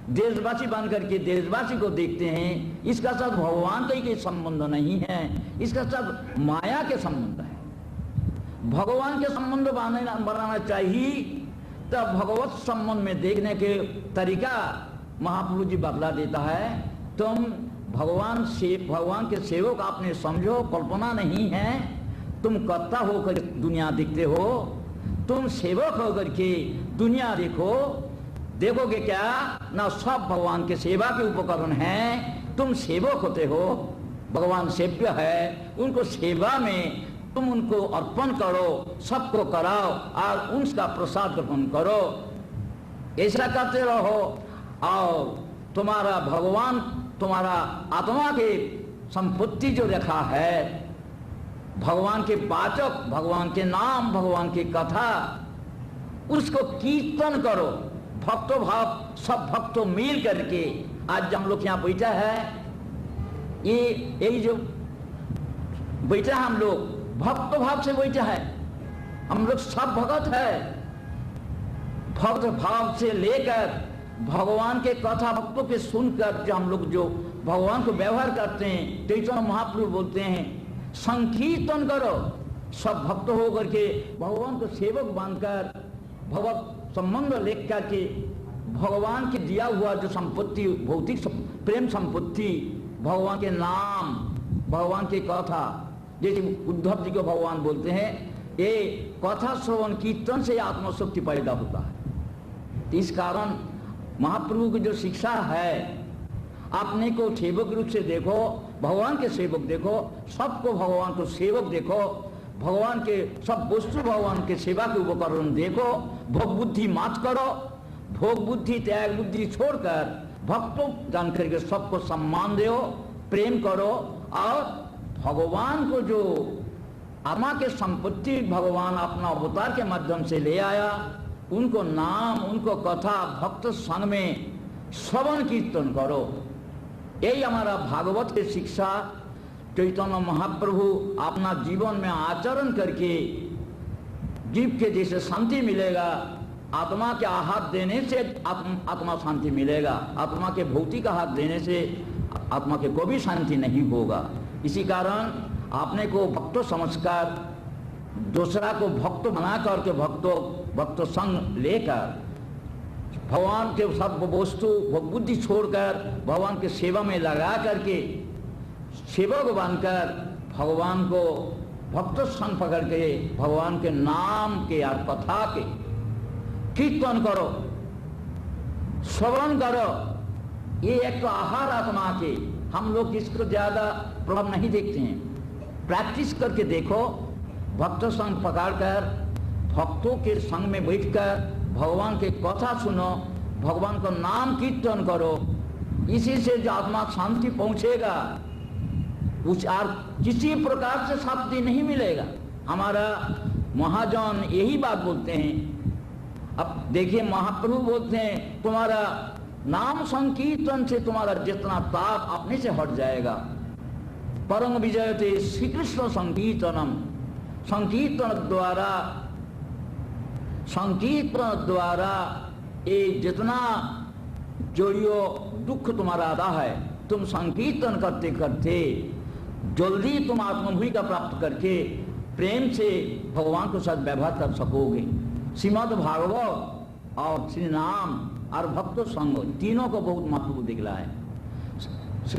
देशवासी बन करके देशवासी को देखते हैं, इसका साथ भगवान का ही संबंध नहीं है, इसका साथ माया के संबंध है। भगवान के संबंध बनाना चाहिए, तब भगवत संबंध में देखने के तरीका महाप्रभु जी बदला देता है। तुम भगवान के सेवक आपने समझो, कल्पना नहीं है, तुम कर्ता होकर दुनिया देखते हो, तुम सेवक होकर के दुनिया देखो, देखोगे क्या ना सब भगवान के सेवा के उपकरण हैं, तुम सेवक होते हो, भगवान सेव्य है, उनको सेवा में तुम उनको अर्पण करो, सबको कराओ और उनका प्रसाद अर्पण करो, ऐसा करते रहो। और तुम्हारा भगवान तुम्हारा आत्मा के संपत्ति जो रखा है, भगवान के वाचक, भगवान के नाम, भगवान की कथा, उसको कीर्तन करो। भक्तो भाव सब भक्तों मिल करके आज हम लोग यहाँ बैठा है, ये जो बैठा हम लोग भक्त भाव से बैठा है, हम लोग सब भगत है। भक्त भाव से लेकर भगवान के कथा भक्तों के सुनकर जो हम लोग जो भगवान को व्यवहार करते हैं, चैतन्य महाप्रभु बोलते हैं संकीर्तन करो। सब भक्त होकर के भगवान को सेवक बनकर भगवत संबंध लेख करके भगवान के दिया हुआ जो संपत्ति, भौतिक प्रेम संपत्ति, भगवान के नाम, भगवान की कथा, जैसे उद्धव जी को भगवान बोलते हैं, ये कथा श्रवण कीर्तन से आत्मशक्ति पैदा होता है। इस कारण महाप्रभु की जो शिक्षा है, अपने को सेवक रूप से देखो, भगवान के सेवक देखो, सबको भगवान को सेवक देखो, भगवान के सब वस्तु भगवान के सेवा के उपकरण देखो, भोग बुद्धि मत करो, भोग बुद्धि त्याग बुद्धि छोड़कर भक्तों जान करके सबको सम्मान दो, प्रेम करो। और भगवान को जो आत्मा के संपत्ति भगवान अपना अवतार के माध्यम से ले आया, उनको नाम, उनको कथा भक्त संग में श्रवण कीर्तन करो। यही हमारा भागवत की शिक्षा। चैतन्य महाप्रभु अपना जीवन में आचरण करके जीव के जैसे शांति मिलेगा, आत्मा के आहार देने से आत्मा शांति मिलेगा, आत्मा के भौतिक आहार देने से आत्मा के कोई भी शांति नहीं होगा। इसी कारण आपने को भक्त समझकर दूसरा को भक्त बना करके भक्त संग लेकर भगवान के सब वस्तु बुद्धि छोड़कर भगवान के सेवा में लगा करके सेवक बनकर भगवान को भक्त संग पकड़ के भगवान के नाम के और कथा के कीर्तन करो, श्रवण करो। ये एक तो आहार आत्मा के, हम लोग इसको ज्यादा प्रभाव नहीं देखते हैं। प्रैक्टिस करके देखो, भक्त संग पकड़कर भक्तों के संग में बैठकर भगवान के कथा सुनो, भगवान का नाम कीर्तन करो, इसी से जो आत्मा शांति पहुंचेगा, कुछ और किसी प्रकार से शांति नहीं मिलेगा। हमारा महाजन यही बात बोलते हैं। अब देखिए महाप्रभु बोलते हैं तुम्हारा नाम संकीर्तन से तुम्हारा जितना ताप अपने से हट जाएगा। परम विजयते श्री कृष्ण संकीर्तनम, संकीर्तन द्वारा ये जितना जोड़ियो दुख तुम्हारा आता है, तुम संकीर्तन करते करते जल्दी तुम आत्मभूमि का प्राप्त करके प्रेम से भगवान के साथ व्यवहार कर सकोगे। श्रीमद् भागवत और श्री नाम और भक्त संग, तीनों को बहुत महत्व दिख रहा है।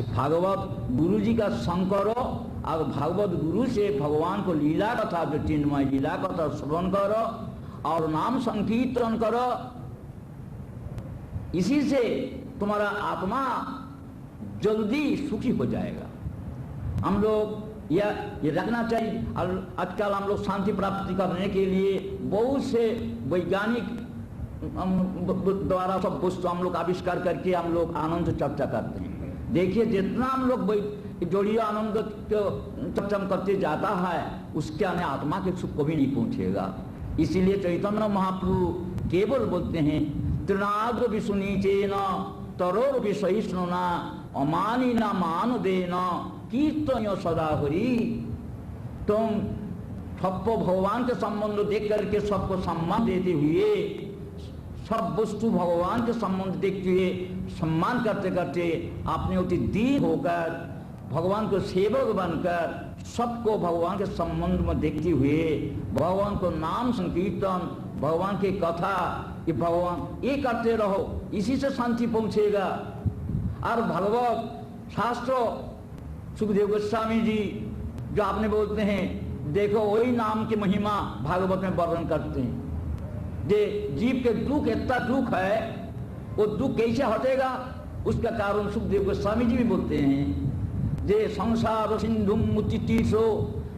भागवत गुरु जी का संग करो और भागवत गुरु से भगवान को लीला कथा, जो चिन्मय लीला कथा श्रवण करो और नाम संकीर्तन करो। इसी से तुम्हारा आत्मा जल्दी सुखी हो जाएगा। हम लोग ये रखना चाहिए। और आजकल हम लोग शांति प्राप्ति करने के लिए बहुत से वैज्ञानिक द्वारा सब वस्तु हम लोग आविष्कार करके हम लोग आनंद चर्चा करते हैं। देखिए, जितना हम लोग जोड़िए आनंद चर्चा करते जाता है, उसके आने आत्मा के सुख को भी नहीं पहुंचेगा। इसीलिए चैतन्य महाप्रभु केवल बोलते हैं, तृणाद्र विसुनीचेन तरोर विसहिष्णुना अमानी न मान देना कीर्तन सदा हरि। तुम सबको भगवान के संबंध देख करके सबको सम्मान देते हुए, सब वस्तु भगवान के संबंध देखते हुए सम्मान करते करते आपने अति दीन होकर भगवान को सेवक बनकर सबको भगवान के संबंध में देखते हुए भगवान को नाम संकीर्तन, भगवान की कथा, ये भगवान ये करते रहो। इसी से शांति पहुंचेगा। और भगवत शास्त्र सुखदेव गोस्वामी जी जो आपने बोलते हैं, देखो वही नाम की महिमा भागवत में वर्णन करते हैं। जे जीव के दुख इतना दुख है, वो दुख कैसे हटेगा, उसका कारण सुखदेव गोस्वामी जी भी बोलते हैं। जे संसार सिंधु मुतितीसो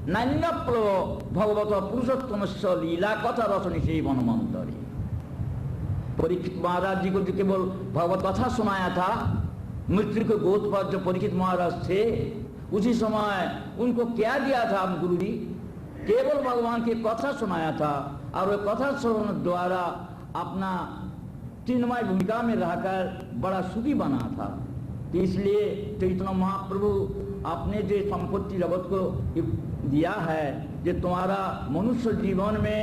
नान्य प्लव भगवत पुरुषोत्तम लीला कथा रसनी से वनमंतरी। परीक्षित महाराज जी को जो केवल भगवत कथा सुनाया था, मृत्यु के गोद पर जो परीक्षित महाराज थे, उसी समय उनको क्या दिया था गुरु जी? केवल भगवान की कथा सुनाया था। और वह कथा श्रवण द्वारा अपना चिन्मय भूमिका में रहकर बड़ा सुखी बना था। तो इसलिए चैतन्य महाप्रभु आपने जो संपत्ति जगत को दिया है, जो तुम्हारा मनुष्य जीवन में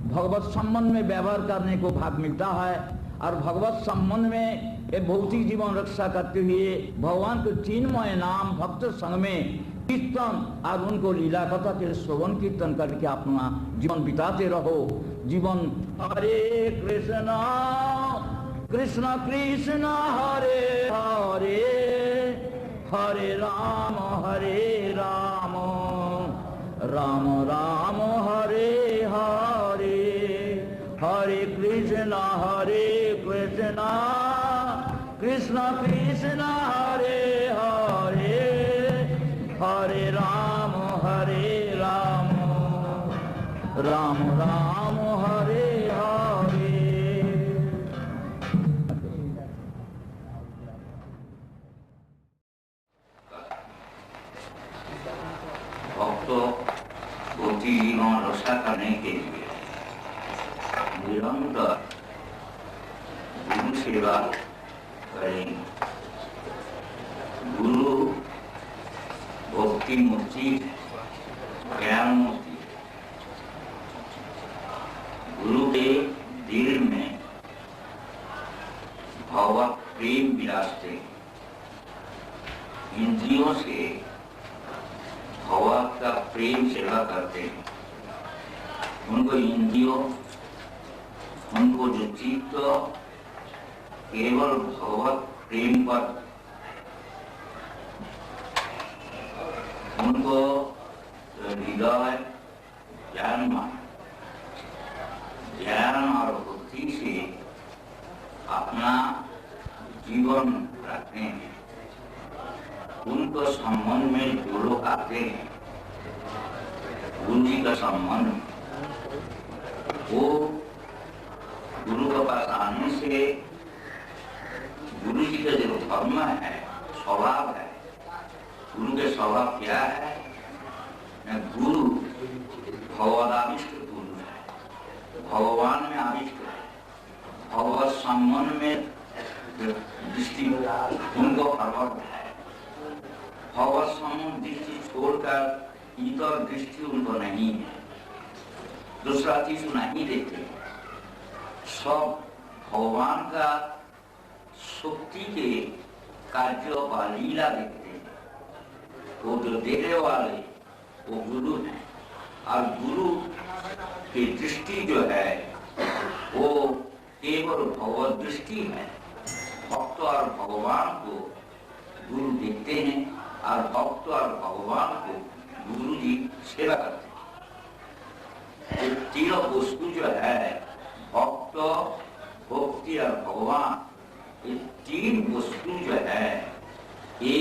भगवत संबंध में व्यवहार करने को भाग मिलता है, और भगवत संबंध में एक भौतिक जीवन रक्षा करते हुए भगवान के चिन्मय नाम भक्त संग में कीर्तन और उनको लीला कथा के श्रवण कीर्तन करके अपना जीवन बिताते रहो। जीवन हरे कृष्ण कृष्ण कृष्ण हरे हरे, हरे राम राम राम हरे हरे, हरे कृष्ण कृष्ण कृष्ण हरे हरे, हरे राम राम राम हरे हरे। भक्तों को जीवन रक्षा करने के लिए निरंतर गुरु सेवा करें। गुरु भक्ति मूर्ति, ज्ञान मूर्ति। गुरु के दिल में भगवत प्रेम विराजते। इंद्रियों से भगवत का प्रेम सेवा करते हैं। उनको इंद्रियों, उनको जो चित्त केवल भगवत प्रेम पर, उनको हृदय ज्ञान और बुद्धि से अपना जीवन रखते हैं। उनको संबंध में जो लोग आते हैं, गुरु जी का संबंध, वो गुरु के पास आने से गुरु जी का जो धर्म है, स्वभाव है, गुरु के स्वभाव क्या है? गुरु भगवदाविष्ट गुरु है, भगवान में आविष्ट है, भगवत संबंध में दृष्टि उनको प्रवर्त है। भगवत संबंध दृष्टि छोड़कर इतर दृष्टि उनको नहीं है, दूसरा चीज नहीं देखते। सब भगवान का शक्ति के कार्य व लीला देखते हैं। वो जो देखने वाले वो गुरु हैं, और गुरु की दृष्टि जो है वो केवल भगवत दृष्टि है। भक्त और भगवान को गुरु देखते हैं और भक्त और भगवान को गुरु जी सेवा करते हैं। ये तीनों वस्तु जो है, भक्त, भक्ति और भगवान, ये तीन वस्तु जो है, ये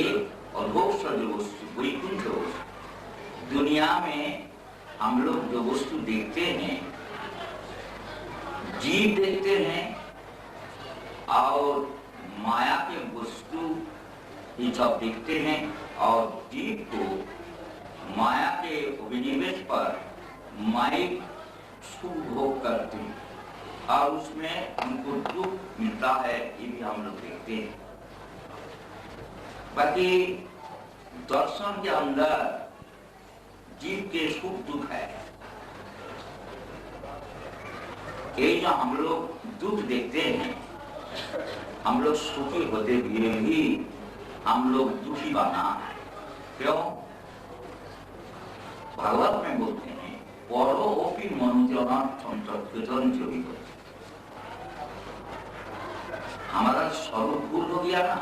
अधोक्ष जो वस्तु, वैकुंठ वस्तु। दुनिया में हम लोग जो वस्तु देखते हैं, जीव देखते हैं और माया के वस्तु ये सब देखते हैं, और जीव को माया के विनिवेश पर माइक सुख भोग करते हैं और उसमें उनको दुख मिलता है, ये भी हम लोग देखते हैं। बाकी दर्शन के अंदर जीव के सुख दुख है। ये जो हम लोग दुख देखते हैं, हम लोग सुखी होते हुए भी हम लोग दुखी बना है। क्यों? भगवत में बोलते हैं परोपि मनुजना संतर्पण जोगी। हमारा स्वरूप भूल हो गया ना।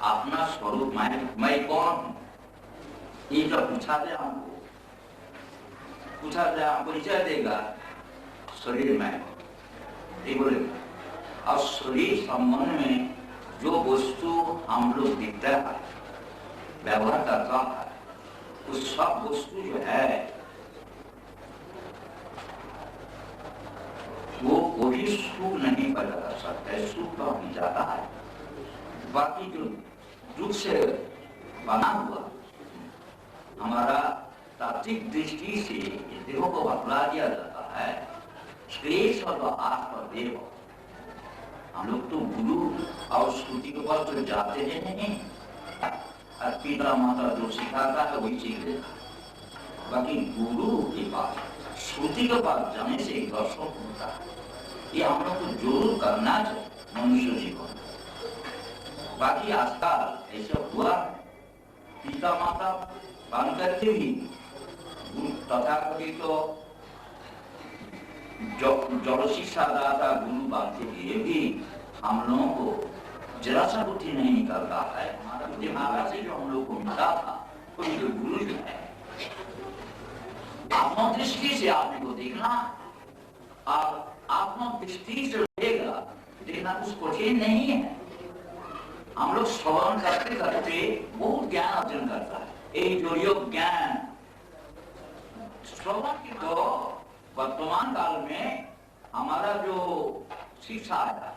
अपना स्वरूप मैं कौन हूं, ये जो पूछा जाए हमको, पूछा जाए हम परिचय देगा शरीर में, ये बोलेगा। और शरीर संबंध में जो वस्तु हम लोग दिखता है, व्यवहार करता है, उस सब वस्तु जो है वो कोई सुख नहीं पैदा कर सकता है, सुख तो नहीं जाता है। बाकी जो दुख से बना हुआ हमारा तात्विक दृष्टि से देहों को बतला दिया जाता है, श्रेष्ठ और आत्मदेव। हम लोग तो गुरु और श्रुति के पास तो जाते हैं नहीं, और पिता माता जो सिखाता है वही सीख लेता। बाकी गुरु के पास, श्रुति के पास जाने से दर्शन होता है। ये हम लोग को जरूर करना चाहिए मनुष्य जीवन। बाकी आजकल ऐसा हुआ, पिता माता बांध करके भी तथा कभी तो जो शिक्षा दाता गुरु बांधते हुए भी हम लोगों को जरा सा बुद्धि नहीं निकलता है। हमारा से जो हम लोग को मिला था, तो जो गुरु जो है, आत्मदृष्टि से आपने को देखना, और आत्मदृष्टि से रहेगा देखना कुछ कठिन नहीं है। हम लोग श्रवण करते करते बहुत ज्ञान अर्जन करता है। एक जो योग ज्ञान श्रवण की तो वर्तमान काल में हमारा जो शिक्षा आया,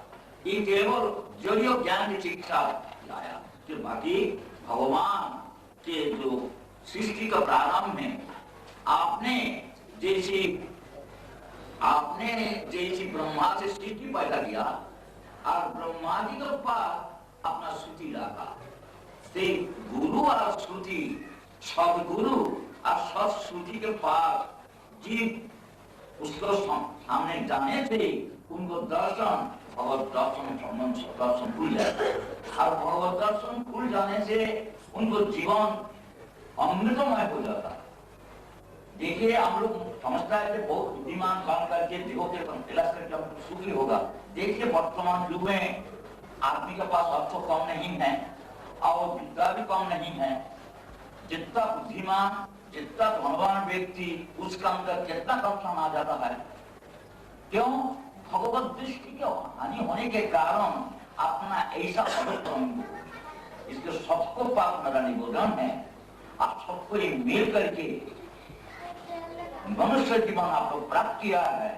ये केवल जो योग ज्ञान की शिक्षा लाया। जो बाकी भगवान के जो सृष्टि का प्रारंभ में आपने जैसी ब्रह्मा से सृष्टि पैदा किया, और ब्रह्मा जी के पास अपना श्रुति रखा। गुरु और श्रुति, सदगुरु और सत्श्रुति के पास जीव उसको सामने जाने से उनको दर्शन, भगवत दर्शन संबंध दर्शन खुल जाता है। और भगवत दर्शन खुल जाने से उनको जीवन अमृतमय हो जाता है। देखिए, हम लोग समझता है कि बहुत बुद्धिमान काम करके जीवों के इलाज करके हम सुखी होगा। देखिए, वर्तमान युग में आदमी के पास अर्थ कम नहीं है और विद्या भी कम नहीं है। जितना बुद्धिमान, जितना धनवान व्यक्ति, उसका अंदर कितना कम आ जाता है। क्यों? भगवत दृष्टि के हानि होने के कारण अपना ऐसा इसके सबको पाप मेरा निवेदन है, आप सबको मिल करके मनुष्य जीवन आपको प्राप्त किया है।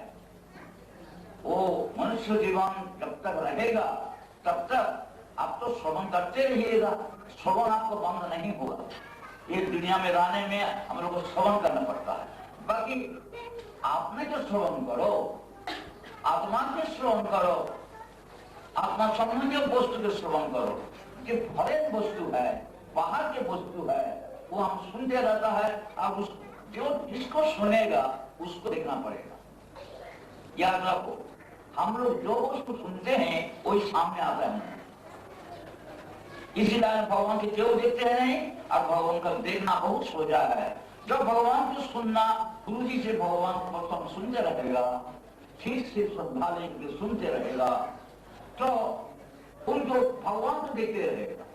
वो मनुष्य जीवन जब तक रहेगा तब तक आप तो श्रवण करते रहिएगा, श्रवण आपको बंद नहीं होगा। ये दुनिया में रहने में हम लोग को श्रवण करना पड़ता है। बाकी आपने जो श्रवण करो, आत्मा के श्रवण करो, आत्मा संबंधी वस्तु के श्रवण करो। जो फॉरेन वस्तु है, बाहर के वस्तु है, वो हम सुनते रहता है। अब उस जो जिसको सुनेगा उसको देखना पड़ेगा। याद रखो, हम लोग जो वस्तु सुनते हैं वही सामने आता है। इसीलिए भगवान की केवल देखते हैं नहीं, और भगवान का देखना बहुत सोचा है। जब भगवान को सुनना, गुरु जी से भगवान को सुनते रहेगा, ठीक से श्रद्धा लेकर सुनते रहेगा तो उनको भगवान को देखते रहेगा।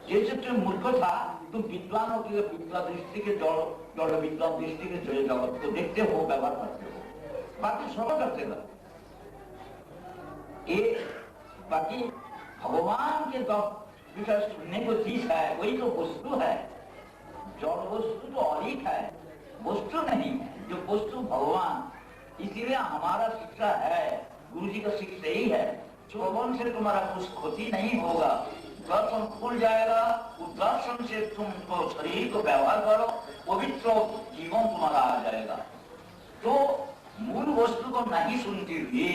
जैसे तुम मूर्ख था, तुम विद्वानों की विद्वान दृष्टि के जड़ विद्वान दृष्टि के जड़ जगत को देखते हो, व्यवहार करते हो, बाकी सब करते रहो। बाकी भगवान के तो विषय सुनने को चीज है, वही तो वस्तु है। जड़ वस्तु तो अधिक है, वस्तु नहीं है। जो वस्तु भगवान, इसीलिए हमारा शिक्षा है, गुरु जी का शिक्षा यही है, श्रवण से तुम्हारा कुछ क्षति नहीं होगा, दर्शन खुल जाएगा। उस दर्शन से तुम तो शरीर को व्यवहार करो, पवित्र जीवन तुम्हारा आ जाएगा। तो मूल वस्तु को नहीं सुनते हुए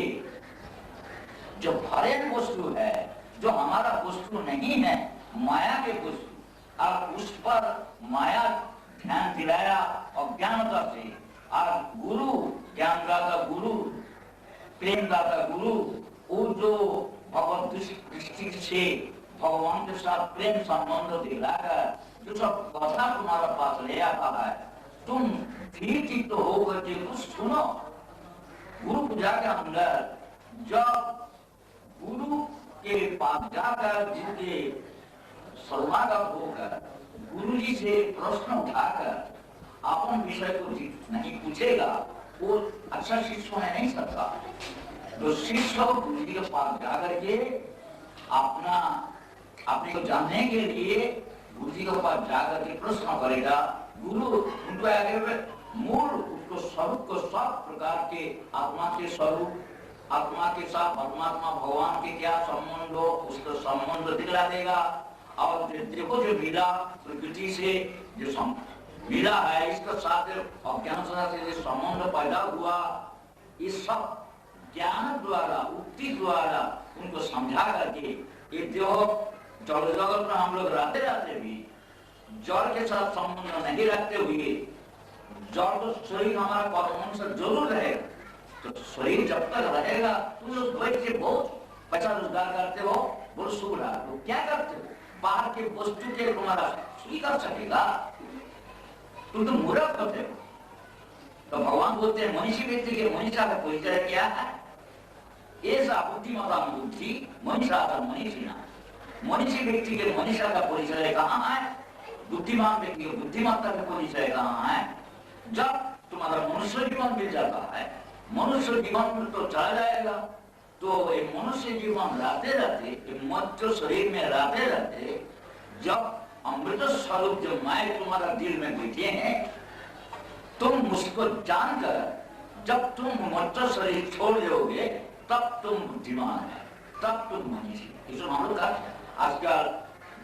जो फॉरेन वस्तु है, जो हमारा वस्तु नहीं है, माया के वस्तु, और उस पर माया ध्यान दिलाया अज्ञानता से। और गुरु, ज्ञानदाता गुरु, प्रेमदाता गुरु, वो जो भगवत दृष्टि से भगवान के साथ प्रेम संबंध दिलाकर जो सब कथा तुम्हारा पास ले आता है, तुम ठीक तो होकर के कुछ सुनो। गुरु पूजा के अंदर जब गुरु के पास जाकर गुरु के सर्वागत होकर गुरु जी से प्रश्न उठाकर अपन विषय को नहीं पूछेगा, वो अच्छा शिष्य होने नहीं सकता। तो शिष्य गुरु जी के पास जाकर के अपने को जानने के लिए गुरु जी के पास जाकर के प्रश्न करेगा। गुरु उनको आगे मूल उसको स्वरूप को सब प्रकार के आत्मा के स्वरूप, आत्मा के साथ परमात्मा भगवान के क्या संबंध हो, उसका संबंध दिखला देगा। और देखो जो लीला प्रकृति से जो लीला है, इसका साथ अज्ञान से जो संबंध पैदा हुआ, इस सब ज्ञान द्वारा, उक्ति द्वारा उनको समझा करके, ये जो जड़ जगत में हम लोग रहते भी जड़ के साथ संबंध नहीं रखते हुए, जड़ तो शरीर हमारा कर्म से जरूर रहेगा। तो शरीर जब तक रहेगा, तुम लोग बैठ के बहुत पैसा रोजगार करते हो, बहुत सुख रहा, तो क्या करते हो? बाहर के वस्तु के तुम्हारा स्वीकार सकेगा, तुम तो मूर्ख होते हो। तो भगवान बोलते हैं मनुष्य व्यक्ति के मनुष्य का परिचय क्या है? ऐसा बुद्धिमता बुद्धि मनुष्य का मनुष्य ना, मनुष्य व्यक्ति के मनुष्य का परिचय कहाँ है? बुद्धिमान व्यक्ति के बुद्धिमत्ता का परिचय कहाँ है? जब तुम्हारा मनुष्य जीवन मिल जाता है, मनुष्य जीवन तो चला जाएगा। तो ये मनुष्य जीवन रहते रहते, मनुष्य शरीर में रहते रहते, जब अमृत स्वरूप जो माया तुम्हारा दिल में बैठे हैं, तुम मुझको जानकर जब तुम मनुष्य शरीर छोड़ दोगे, तब तुम बुद्धिमान है, तब तुम मनुष्य। इसमें हम लोग आजकल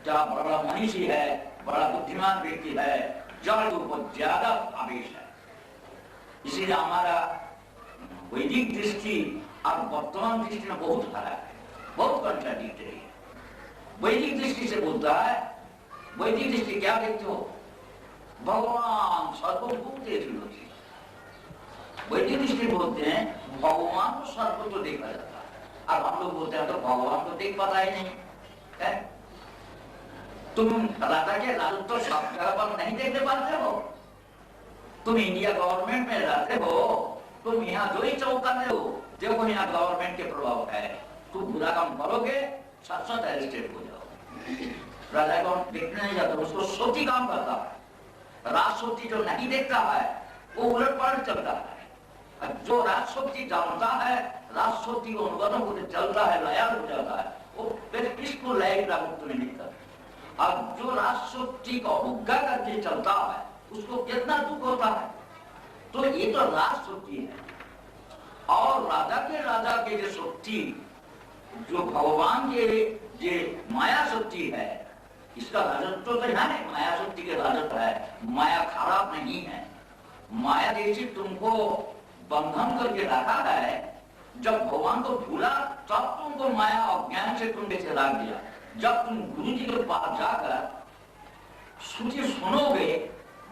जहाँ बड़ा मनुष्य है, बड़ा बुद्धिमान व्यक्ति है, जड़ के ऊपर ज्यादा आवेश है। इसीलिए हमारा वैदिक दृष्टि और वर्तमान दृष्टि में बहुत फर्क है, बहुत कंट्राडिक्टरी है। वैदिक दृष्टि से बोलता है, वैदिक दृष्टि क्या देखते हो? भगवान सर्वभूतेषु लोकेषु। वैदिक दृष्टि बोलते हैं भगवान को सर्वत्र देखा जाता है, और हम लोग बोलते हैं तो भगवान को देख पाता ही नहीं है। तुम राजा के राजत्व सब जगह पर नहीं देखने पाते हो। तुम इंडिया गवर्नमेंट में रहते हो, तुम यहाँ जो ही चौका में हो, देखो यहाँ गवर्नमेंट के प्रभाव है, तुम बुरा काम करोगे साथ साथ अरेस्टेड हो जाओ। राजा को देखने नहीं जाता, उसको सोची काम करता है। राजसोची जो नहीं देखता है वो उलट पलट चलता है। जो राजसोची जानता है, राजसोची को अनुभव होकर चलता है, लयाल हो जाता है, वो किसको लय प्राप्त नहीं करता। और जो राजसोची को अवज्ञा करके चलता है, उसको कितना दुख होता है। तो ये तो राजसोची है। और राजा के जो शक्ति, जो भगवान के जो माया शक्ति है, इसका राजत्व तो है, माया शक्ति के राजत्व है। माया खराब नहीं है। माया जैसे तुमको बंधन करके रखा है, जब भगवान को भूला तब तुमको माया अज्ञान से तुम जैसे रख दिया। जब तुम गुरु जी के पास जाकर श्रुति सुनोगे,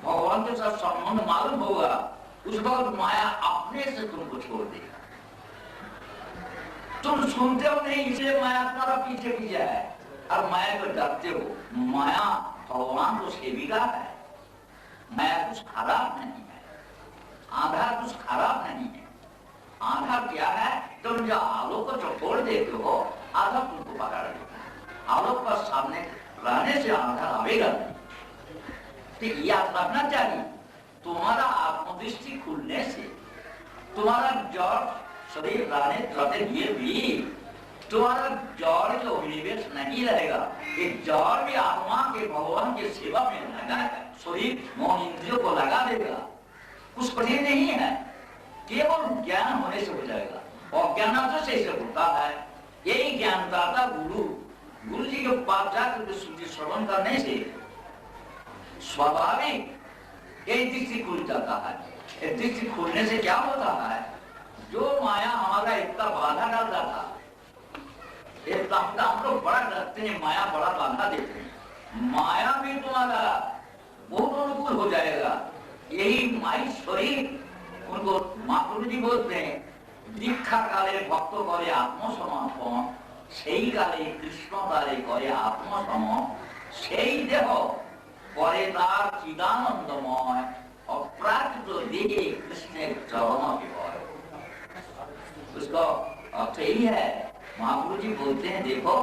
भगवान के साथ संबंध मालूम होगा, उस वक्त माया अपने से तुमको छोड़ देगा। तुम सुनते हो नहीं, इसलिए माया तुम्हारा पीछे पीछे है और माया को डरते हो। माया भगवान को सेविका है, माया कुछ खराब नहीं है, आधार कुछ खराब नहीं है। आधा क्या है, तुम जो आलोक को छोड़ देते हो आधा तुमको पकड़ लेता है। आलोक का सामने रहने से आधा आवेगा नहीं। तो याद रखना चाहिए, तुम्हारा आत्मदृष्टि खुलने से तुम्हारा जड़ शरीर रहने लिए भी तुम्हारा जड़ के अभिनिवेश नहीं रहेगा। ये जड़ भी आत्मा के भगवान की सेवा में लगा, शरीर मन इंद्रियों को लगा देगा। कुछ कठिन नहीं है, केवल ज्ञान होने से हो जाएगा। और ज्ञान से होता है, यही ज्ञानदाता गुरु जी के पास जाकर श्रुति श्रवण करने से स्वाभाविक एक दृष्टि खुल जाता है। दृष्टि खुलने से क्या होता है, जो माया हमारा इतना बाधा डालता था, हम लोग बड़ा डरते हैं, माया बड़ा बाधा देते हैं, माया भी तुम्हारा बहुत अनुकूल हो जाएगा। यही माई शरीर उनको महाप्रभु जी बोलते हैं, दीक्षा काले भक्त करे आत्मसमर्पण, সেই কালে কৃষ্ণ তারে করে আত্মসম, সেই দেহ পরে তার চিদানন্দময় অপ্রাকৃত देहे कृष्ण चरण विभय। उसका अर्थ यही है, महाप्रभु जी बोलते हैं, देखो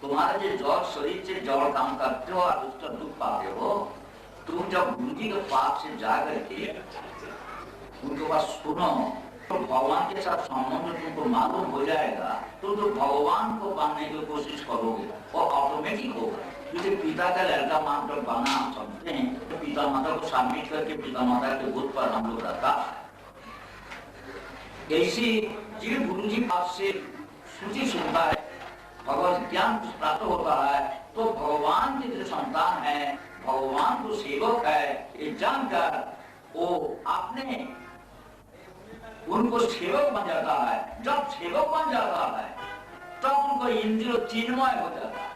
तुम्हारा जो जड़ शरीर से जड़ काम करते हो और उसका दुख पाते हो, तुम जब गुरु जी के पास से जाकर के उनके पास सुनो तो भगवान के साथ संबंध तुमको मालूम हो जाएगा, तो भगवान को पाने की कोशिश करोगे और ऑटोमेटिक होगा। जैसे पिता का लड़का मानकर पाना हम समझते हैं, तो पिता माता को सबमिट करके पिता माता के बुद्ध पर हम लोग रहता। ऐसी जिन गुरु जी पास से श्रुति सुनता है, भगवत ज्ञान प्राप्त होता है, तो भगवान के जो संतान है, भगवान को सेवक है, ये जानकर वो अपने उनको सेवक बन जाता है। जब सेवक बन जाता है तब उनको इंद्रिय चिन्मय हो जाता है।